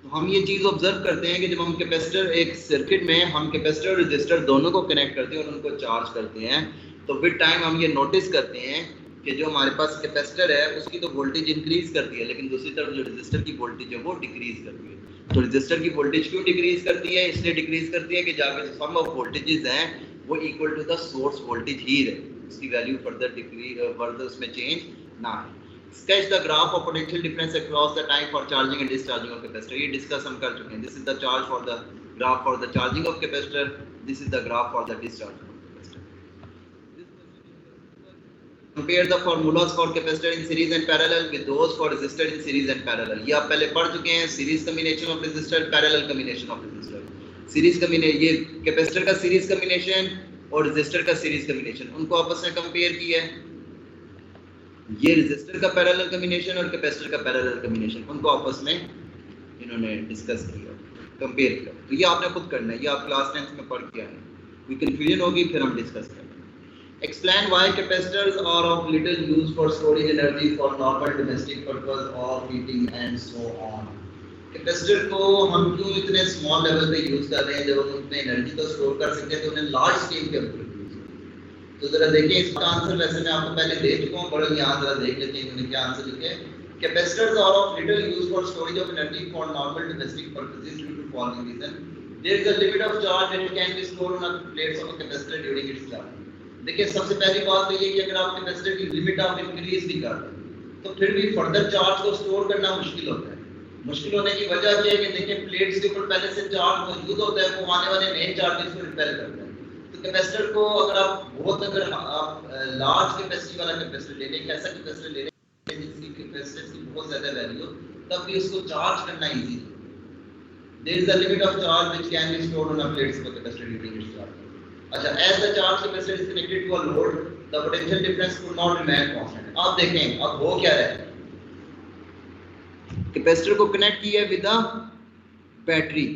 तो हम ये चीज ऑब्जर्व करते हैं कि जब हम कैपेसिटर एक सर्किट में हम कैपेसिटर और रेजिस्टर दोनों को कनेक्ट करते हैं और उनको चार्ज करते हैं तो विद टाइम हम ये नोटिस करते हैं कि जो हमारे पास कैपेसिटर है उसकी तो वोल्टेज इंक्रीज करती है, लेकिन दूसरी तरफ जो रेजिस्टर की वोल्टेज है वो डिक्रीज करती है। तो रेजिस्टर की वोल्टेज क्यों डिक्रीज करती है, इसलिए डिक्रीज करती है कि जाके जो सम ऑफ वोल्टेजेस हैं वो equal to the source voltage ही रहे, उसकी वैल्यू फर्दर उसमें चेंज ना है। Sketch the graph of potential difference across the time for charging and discharging of capacitor. ये डिस्कस हम कर चुके हैं। This is the charge for the graph for the charging of capacitor. This is the graph for the discharging of capacitor. Compare the formulas for capacitor in series and parallel with those for resistor in series and parallel. ये आप पहले पढ़ चुके हैं, series combination of resistor, parallel combination of resistor. Series combination ये capacitor का series combination और resistor का series combination उनको आपस में compare किया है। ये रेजिस्टर का पैरेलल कॉम्बिनेशन और कैपेसिटर का पैरेलल कॉम्बिनेशन उनको आपस में इन्होंने डिस्कस किया, कंपेयर किया। तो ये आपने खुद करना है, ये आप क्लास 10th में पढ़ के आए हैं, कोई कंफ्यूजन होगी फिर हम डिस्कस करेंगे। Explain why capacitors are of little use for storing energy for normal domestic purpose of heating and so on. Capacitor को हम क्यों इतने स्मॉल लेवल पे यूज कर रहे हैं, जब हम उतने एनर्जी को स्टोर कर सकते हैं तो उन्हें लार्ज स्केल के ऊपर। तो जरा देखिए इसका आंसर वैसे मैं आपको पहले दे चुका हूं, बड़ा यहाँ जरा देख लेते हैं इन्होंने क्या आंसर लिखे। Capacitors are of little use for storage of energy for normal domestic purposes due to following reason. There is a limit of charge that can be stored on plates of a capacitor during its charge. देखिए सबसे पहली बात तो ये कि अगर आप capacitor की लिमिट आप इंक्रीज भी कर दें तो फिर भी फर्दर चार्ज को स्टोर करना मुश्किल होता है। मुश्किल होने की वजह ये है कि देखिए प्लेट्स के ऊपर पहले से चार्ज मौजूद होता है, वो आने वाले नए चार्जेस को रिपेल करता है। कैपेसिटर को अगर आप लार्ज कैपेसिटी वाला कैपेसिटर ले लें, ऐसा कैपेसिटर ले लें जिसकी कैपेसिटेंस की बहुत ज्यादा वैल्यू हो, तब भी उसको चार्ज करना इजी है। There is a limit of charge which can be stored on a plates of capacitor during its charge. अच्छा, as the charge capacitor is connected to a load, the potential difference would not remain constant. अब देखें अब हो क्या रहा है, capacitor को connect किया है with a battery.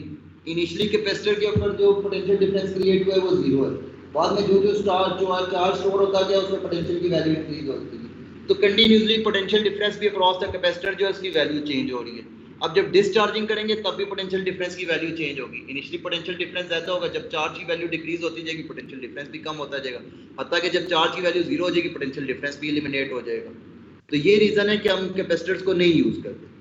Initially capacitor के ऊपर जो पोटेंशियल डिफरेंस क्रिएट हुआ है वो जीरो है, बाद में जो चार्ज स्टोर होता गया उसमें पोटेंशियल की वैल्यू इंक्रीज होती है, तो कंटिन्यूसली पोटेंशियल डिफरेंस भी अक्रॉस द कैपेसिटर जो है उसकी वैल्यू चेंज हो रही है। अब जब डिस्चार्जिंग करेंगे तब भी पोटेंशियल डिफरेंस की वैल्यू चेंज होगी। इनिशियली पोटेंशियल डिफरेंस ज़्यादा होगा, जब चार्ज की वैल्यू डिक्रीज होती जाएगी पोटेंशियल डिफरेंस भी कम होता जाएगा, हत्ता कि जब चार्ज की वैल्यू जीरो हो जाएगी पोटेंशियल डिफरेंस भी एलिमिनेट हो जाएगा। तो ये रीज़न है कि हम कैपेसिटर्स को नहीं यूज़ करते।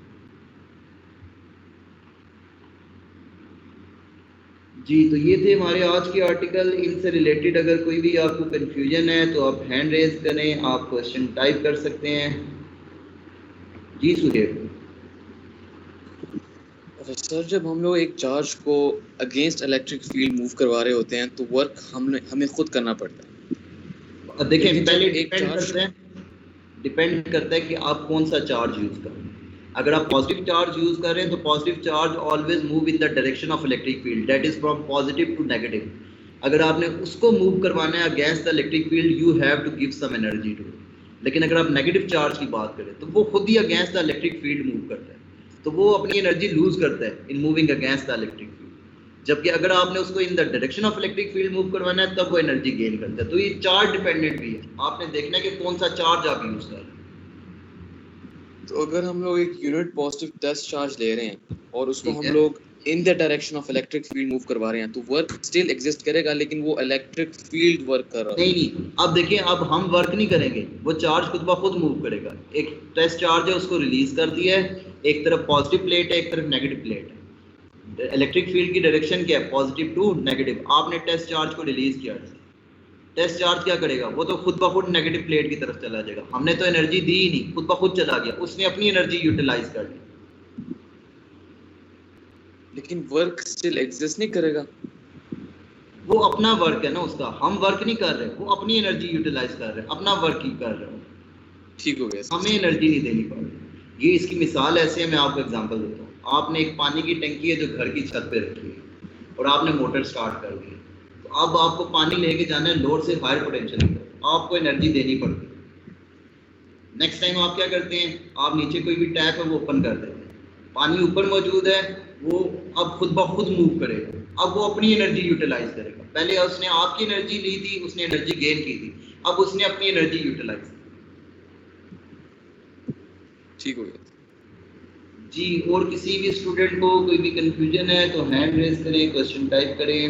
जी, तो ये थे हमारे आज के आर्टिकल। इनसे रिलेटेड अगर कोई भी आपको कंफ्यूजन है तो आप हैंड रेज करें, आप क्वेश्चन टाइप कर सकते हैं। जी सुहेब। सर, जब हम लोग एक चार्ज को अगेंस्ट इलेक्ट्रिक फील्ड मूव करवा रहे होते हैं तो वर्क हमें खुद करना पड़ता है। देखें पहले डिपेंड करता है कि आप कौन सा चार्ज यूज कर रहे हैं। अगर आप पॉजिटिव चार्ज यूज कर रहे हैं तो positive charge always move in the direction of electric field, that is from positive to negative. अगर आपने उसको मूव करवाना है against the electric field, you have to give some energy to it. लेकिन अगर आप नेगेटिव चार्ज की बात करें तो वो खुद ही against the electric field move करता है, तो वो अपनी एनर्जी लूज करता है in moving against the electric field. जबकि अगर आपने उसको in the direction of electric field move करवाना है तब वो एनर्जी गेन करता है। तो ये चार्ज डिपेंडेंट भी है, आपने देखना है कि कौन सा चार्ज आप यूज कर रहे हैं। तो अगर हम लोग एक यूनिट पॉजिटिव टेस्ट चार्ज ले रहे हैं और उसको ठीक हम है। लोग इन the direction of electric field move करवा रहे हैं तो वर्क स्टिल एग्जिस्ट करेगा, लेकिन वो इलेक्ट्रिक फील्ड वर्क कर रहा है। नहीं, अब देखिए अब हम वर्क नहीं करेंगे, वो चार्ज खुद ब खुद मूव करेगा। एक टेस्ट चार्ज है उसको रिलीज कर दिया है, एक तरफ पॉजिटिव प्लेट है एक तरफ नेगेटिव प्लेट है। इलेक्ट्रिक फील्ड की डायरेक्शन क्या है, पॉजिटिव टू नेगेटिव। आपने टेस्ट चार्ज को रिलीज किया, टेस्ट चार्ज क्या करेगा, वो तो खुद ब खुद नेगेटिव प्लेट की तरफ चला जाएगा। हमने तो एनर्जी दी ही नहीं, खुद ब खुद चला गया, उसने अपनी एनर्जी यूटिलाइज कर ली। लेकिन वर्क स्टिल एग्जिस्ट नहीं करेगा। वो अपना वर्क है ना उसका, हम वर्क नहीं कर रहे, वो अपनी एनर्जी यूटिलाइज कर रहे हैं, अपना वर्क ही कर रहे हैं। ठीक हो गया, हमें एनर्जी नहीं देनी पड़ रही। ये इसकी मिसाल ऐसे है, मैं आपको एग्जांपल देता हूँ। आपने एक पानी की टंकी है जो घर की छत पे रखी है और आपने मोटर स्टार्ट कर दी, तो अब आपको पानी लेके जाना है लोड से हायर पोटेंशियल की तरफ, आपको एनर्जी देनी पड़ती है। नेक्स्ट टाइम आप क्या करते हैं, आप नीचे कोई भी टैप है वो ओपन कर देते हैं, पानी ऊपर मौजूद है, वो अब खुद ब खुद मूव करेगा, अब वो अपनी एनर्जी यूटिलाइज करेगा। पहले उसने आपकी एनर्जी ली थी, उसने एनर्जी गेन की थी, अब उसने अपनी एनर्जी यूटिलाइज। ठीक हो गया जी। और किसी भी स्टूडेंट को कोई भी कंफ्यूजन है तो हैंड रेज करें, क्वेश्चन टाइप करें।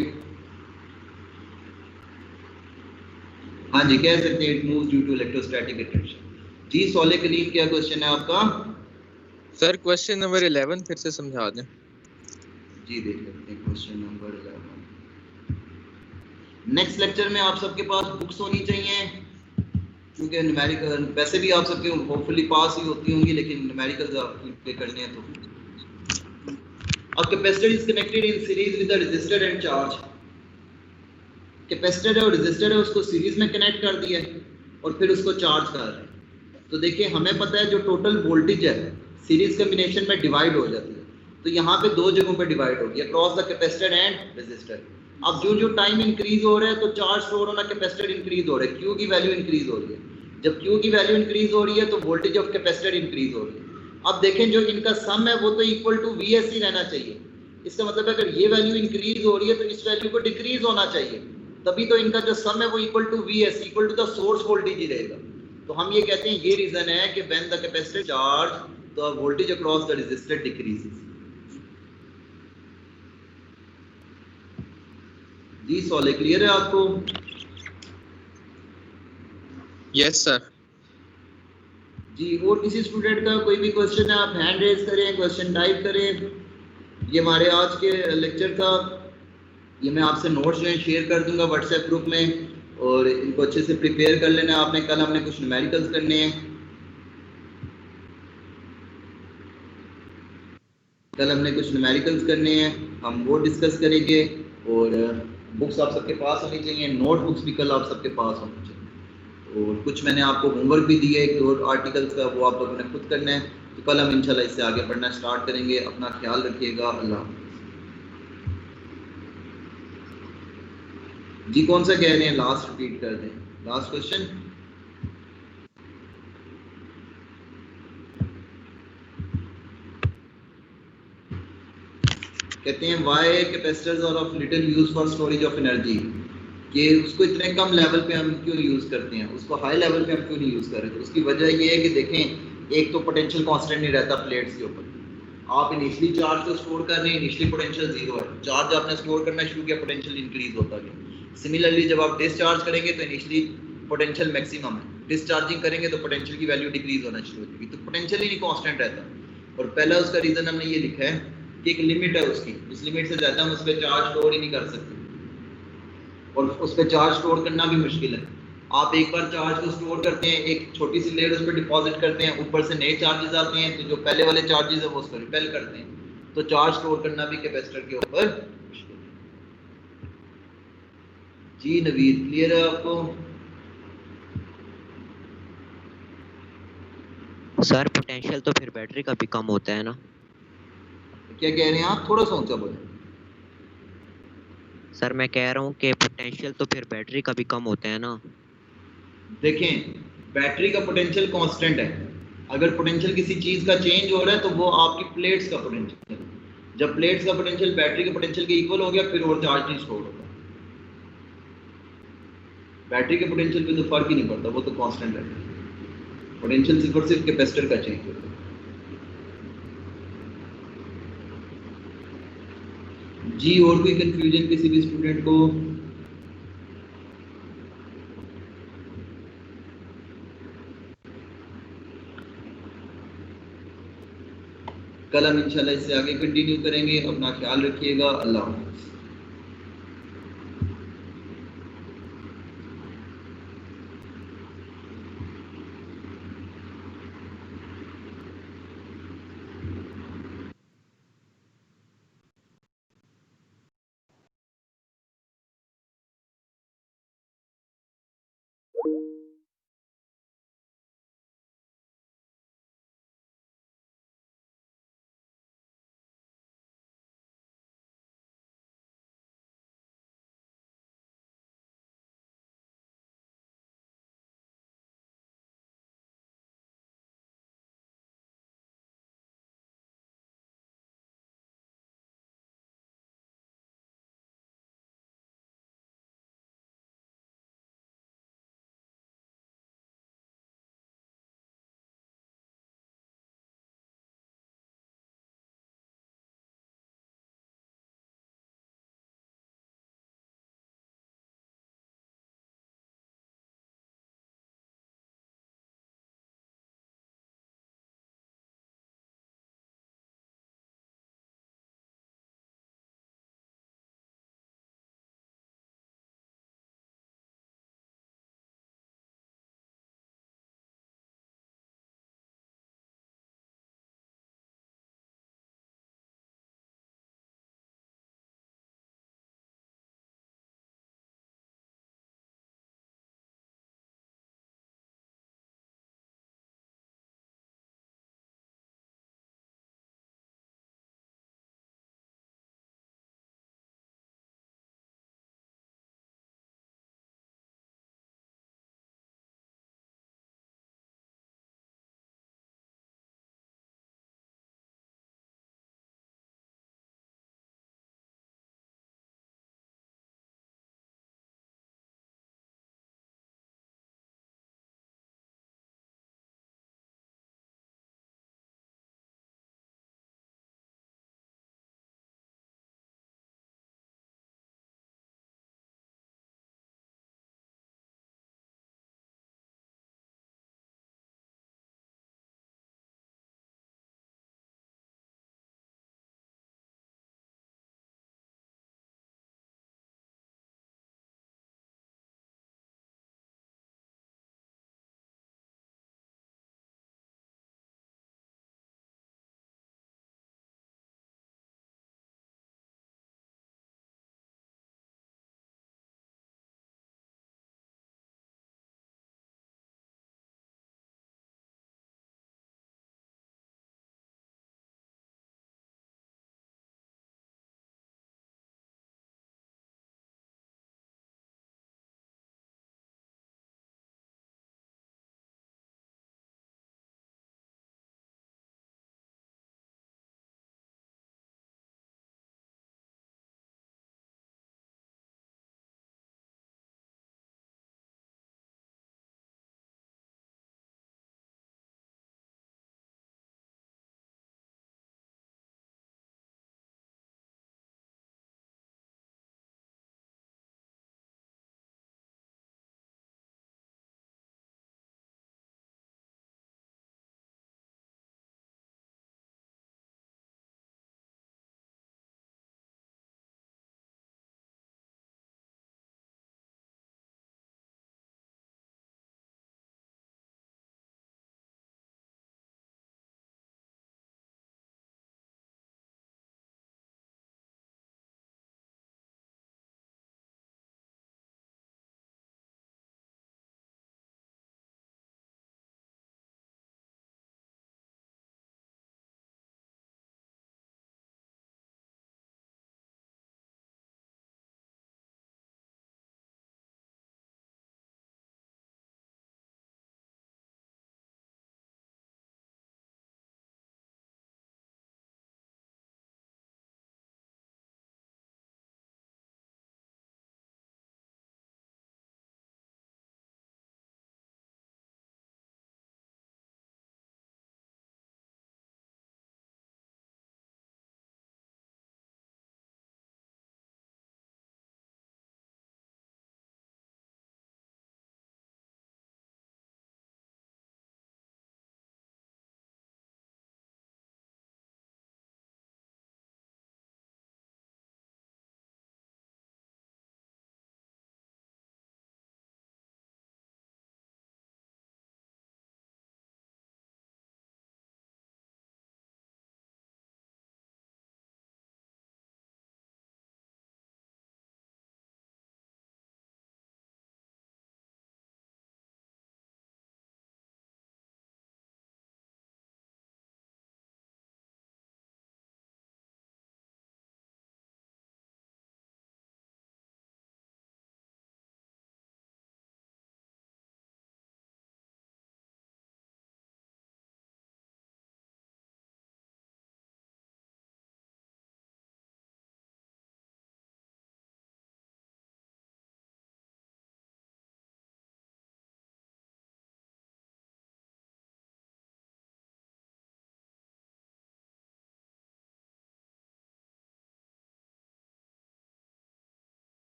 हाँ जी, कह सकते हैं it moves due to electrostatic attraction. जी सॉलिड कलीम, क्या क्वेश्चन है आपका? सर क्वेश्चन नंबर 11 फिर से समझा दें। जी देख लेते हैं क्वेश्चन नंबर 11। नेक्स्ट लेक्चर में आप सबके पास बुक्स होनी चाहिए, क्योंकि न्यूमेरिकल वैसे भी आप सबके होपफुली पास ही होती होंगी, लेकिन न्यूमेरिकल्स आपके करने हैं। तो अब capacitor is connected in series with the resistor and charge. Capacitor है और रेजिस्टर है, उसको सीरीज में कनेक्ट कर दिया है और फिर उसको चार्ज कर रहे हैं। तो देखिए हमें पता है जो टोटल वोल्टेज है सीरीज कॉम्बिनेशन में डिवाइड हो जाती है, तो यहाँ पे दो जगहों पे डिवाइड होगी, across the capacitor and resistor. अब जो टाइम इंक्रीज हो रहा है तो चार्ज स्टोर होना, कैपेसिटर इंक्रीज हो रहा है, क्यू की वैल्यू इंक्रीज हो रही है। जब क्यू की वैल्यू इंक्रीज हो रही है तो वोल्टेज ऑफ कैपेसिटर इंक्रीज हो रही है। अब देखें जो इनका सम है वो तो इक्वल टू वीएस ही रहना चाहिए। इसका मतलब है अगर ये वैल्यू इंक्रीज हो रही है तो इस वैल्यू को डिक्रीज होना चाहिए, तभी तो इनका जो सम है वो equal to VS, equal to the source voltage ही रहेगा। तो हम ये कहते हैं ये रीजन है कि when the capacitor charge the voltage across the resistor decreases. जी सॉलिड क्लियर है आपको? Yes sir. जी। और किसी स्टूडेंट का कोई भी क्वेश्चन है आप हैंड रेज करें, क्वेश्चन टाइप करें। ये हमारे आज के लेक्चर का, ये मैं आपसे नोट्स जो है शेयर कर दूंगा व्हाट्सएप ग्रुप में, और इनको अच्छे से प्रिपेयर कर लेना आपने। कल हमने कुछ न्यूमेरिकल्स करने हैं, हम वो डिस्कस करेंगे। और बुक्स आप सबके पास होनी चाहिए, नोट बुक्स भी कल आप सबके पास होनी चाहिए। और कुछ मैंने आपको होमवर्क भी दिया है, 2 आर्टिकल्स का, वो आप लोगों ने खुद करना है। तो कल हम इंशाल्लाह इससे आगे बढ़ना स्टार्ट करेंगे। अपना ख्याल रखिएगा। अल्लाह। जी कौन सा कह रहे हैं, लास्ट रिपीट कर दें, लास्ट क्वेश्चन। कहते हैं why capacitors are of little use for storage of energy, कि उसको इतने कम लेवल पे हम क्यों यूज करते हैं, उसको हाई लेवल पे हम क्यों नहीं यूज कर रहे। तो उसकी वजह ये है कि देखें, एक तो पोटेंशियल कांस्टेंट नहीं रहता प्लेट्स के ऊपर, आप इनिशियली चार्ज को स्टोर कर रहे हैं, इनिशियली पोटेंशियल जीरो है, चार्ज आपने स्टोर करना शुरू किया, पोटेंशियल इंक्रीज होता गया। सिमिलरली जब आप डिस्चार्ज करेंगे तो इनिशियली पोटेंशियल मैक्सिमम है, डिस्चार्जिंग करेंगे तो पोटेंशियल की वैल्यू डिक्रीज होना शुरू हो जाएगी, तो पोटेंशियल ही नहीं कांस्टेंट रहता। और पहला उसका रीजन हमने ये लिखा है कि एक लिमिट है उसकी, उस लिमिट से ज़्यादा हम उस पर चार्ज स्टोर ही नहीं कर सकते, और उस पर चार्ज स्टोर करना भी मुश्किल है। आप एक बार चार्ज को स्टोर करते हैं, एक छोटी सी लेयर उस पर डिपॉजिट करते हैं, ऊपर से नए चार्जेस आते हैं, तो जो पहले वाले चार्जेस है वो उसको रिपेल करते हैं, तो चार्ज स्टोर करना भी कैपेसिटर के ऊपर मुश्किल है। जी नवीद, क्लियर है आपको? सर पोटेंशियल तो फिर बैटरी का भी कम होता है ना? क्या कह रहे हैं आप, थोड़ा सा ऊंचा बोलें। सर मैं कह रहा हूँ कि पोटेंशियल तो फिर बैटरी का भी कम होता है ना? देखें, बैटरी का पोटेंशियल कांस्टेंट है, अगर पोटेंशियल किसी चीज़ का चेंज हो रहा है तो वो आपकी प्लेट्स का पोटेंशियल है। जब प्लेट्स का पोटेंशियल बैटरी के पोटेंशियल के इक्वल हो गया, फिर वो चार्ज नहीं स्टोर होगा। बैटरी के पोटेंशियल पे तो फर्क ही नहीं पड़ता, वो तो कांस्टेंट रहता है, पोटेंशियल सिर्फ और सिर्फ कैपेसिटर का चेंज होता है। जी और कोई कंफ्यूजन किसी भी स्टूडेंट को? कल हम इंशाल्लाह इससे आगे कंटिन्यू करेंगे। अपना ख्याल रखिएगा। अल्लाह हाफ़िज़।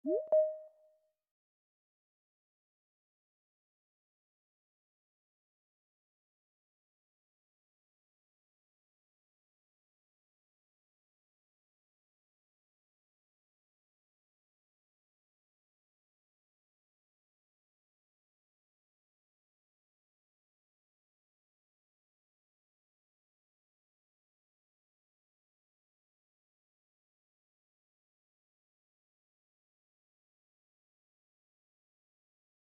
है।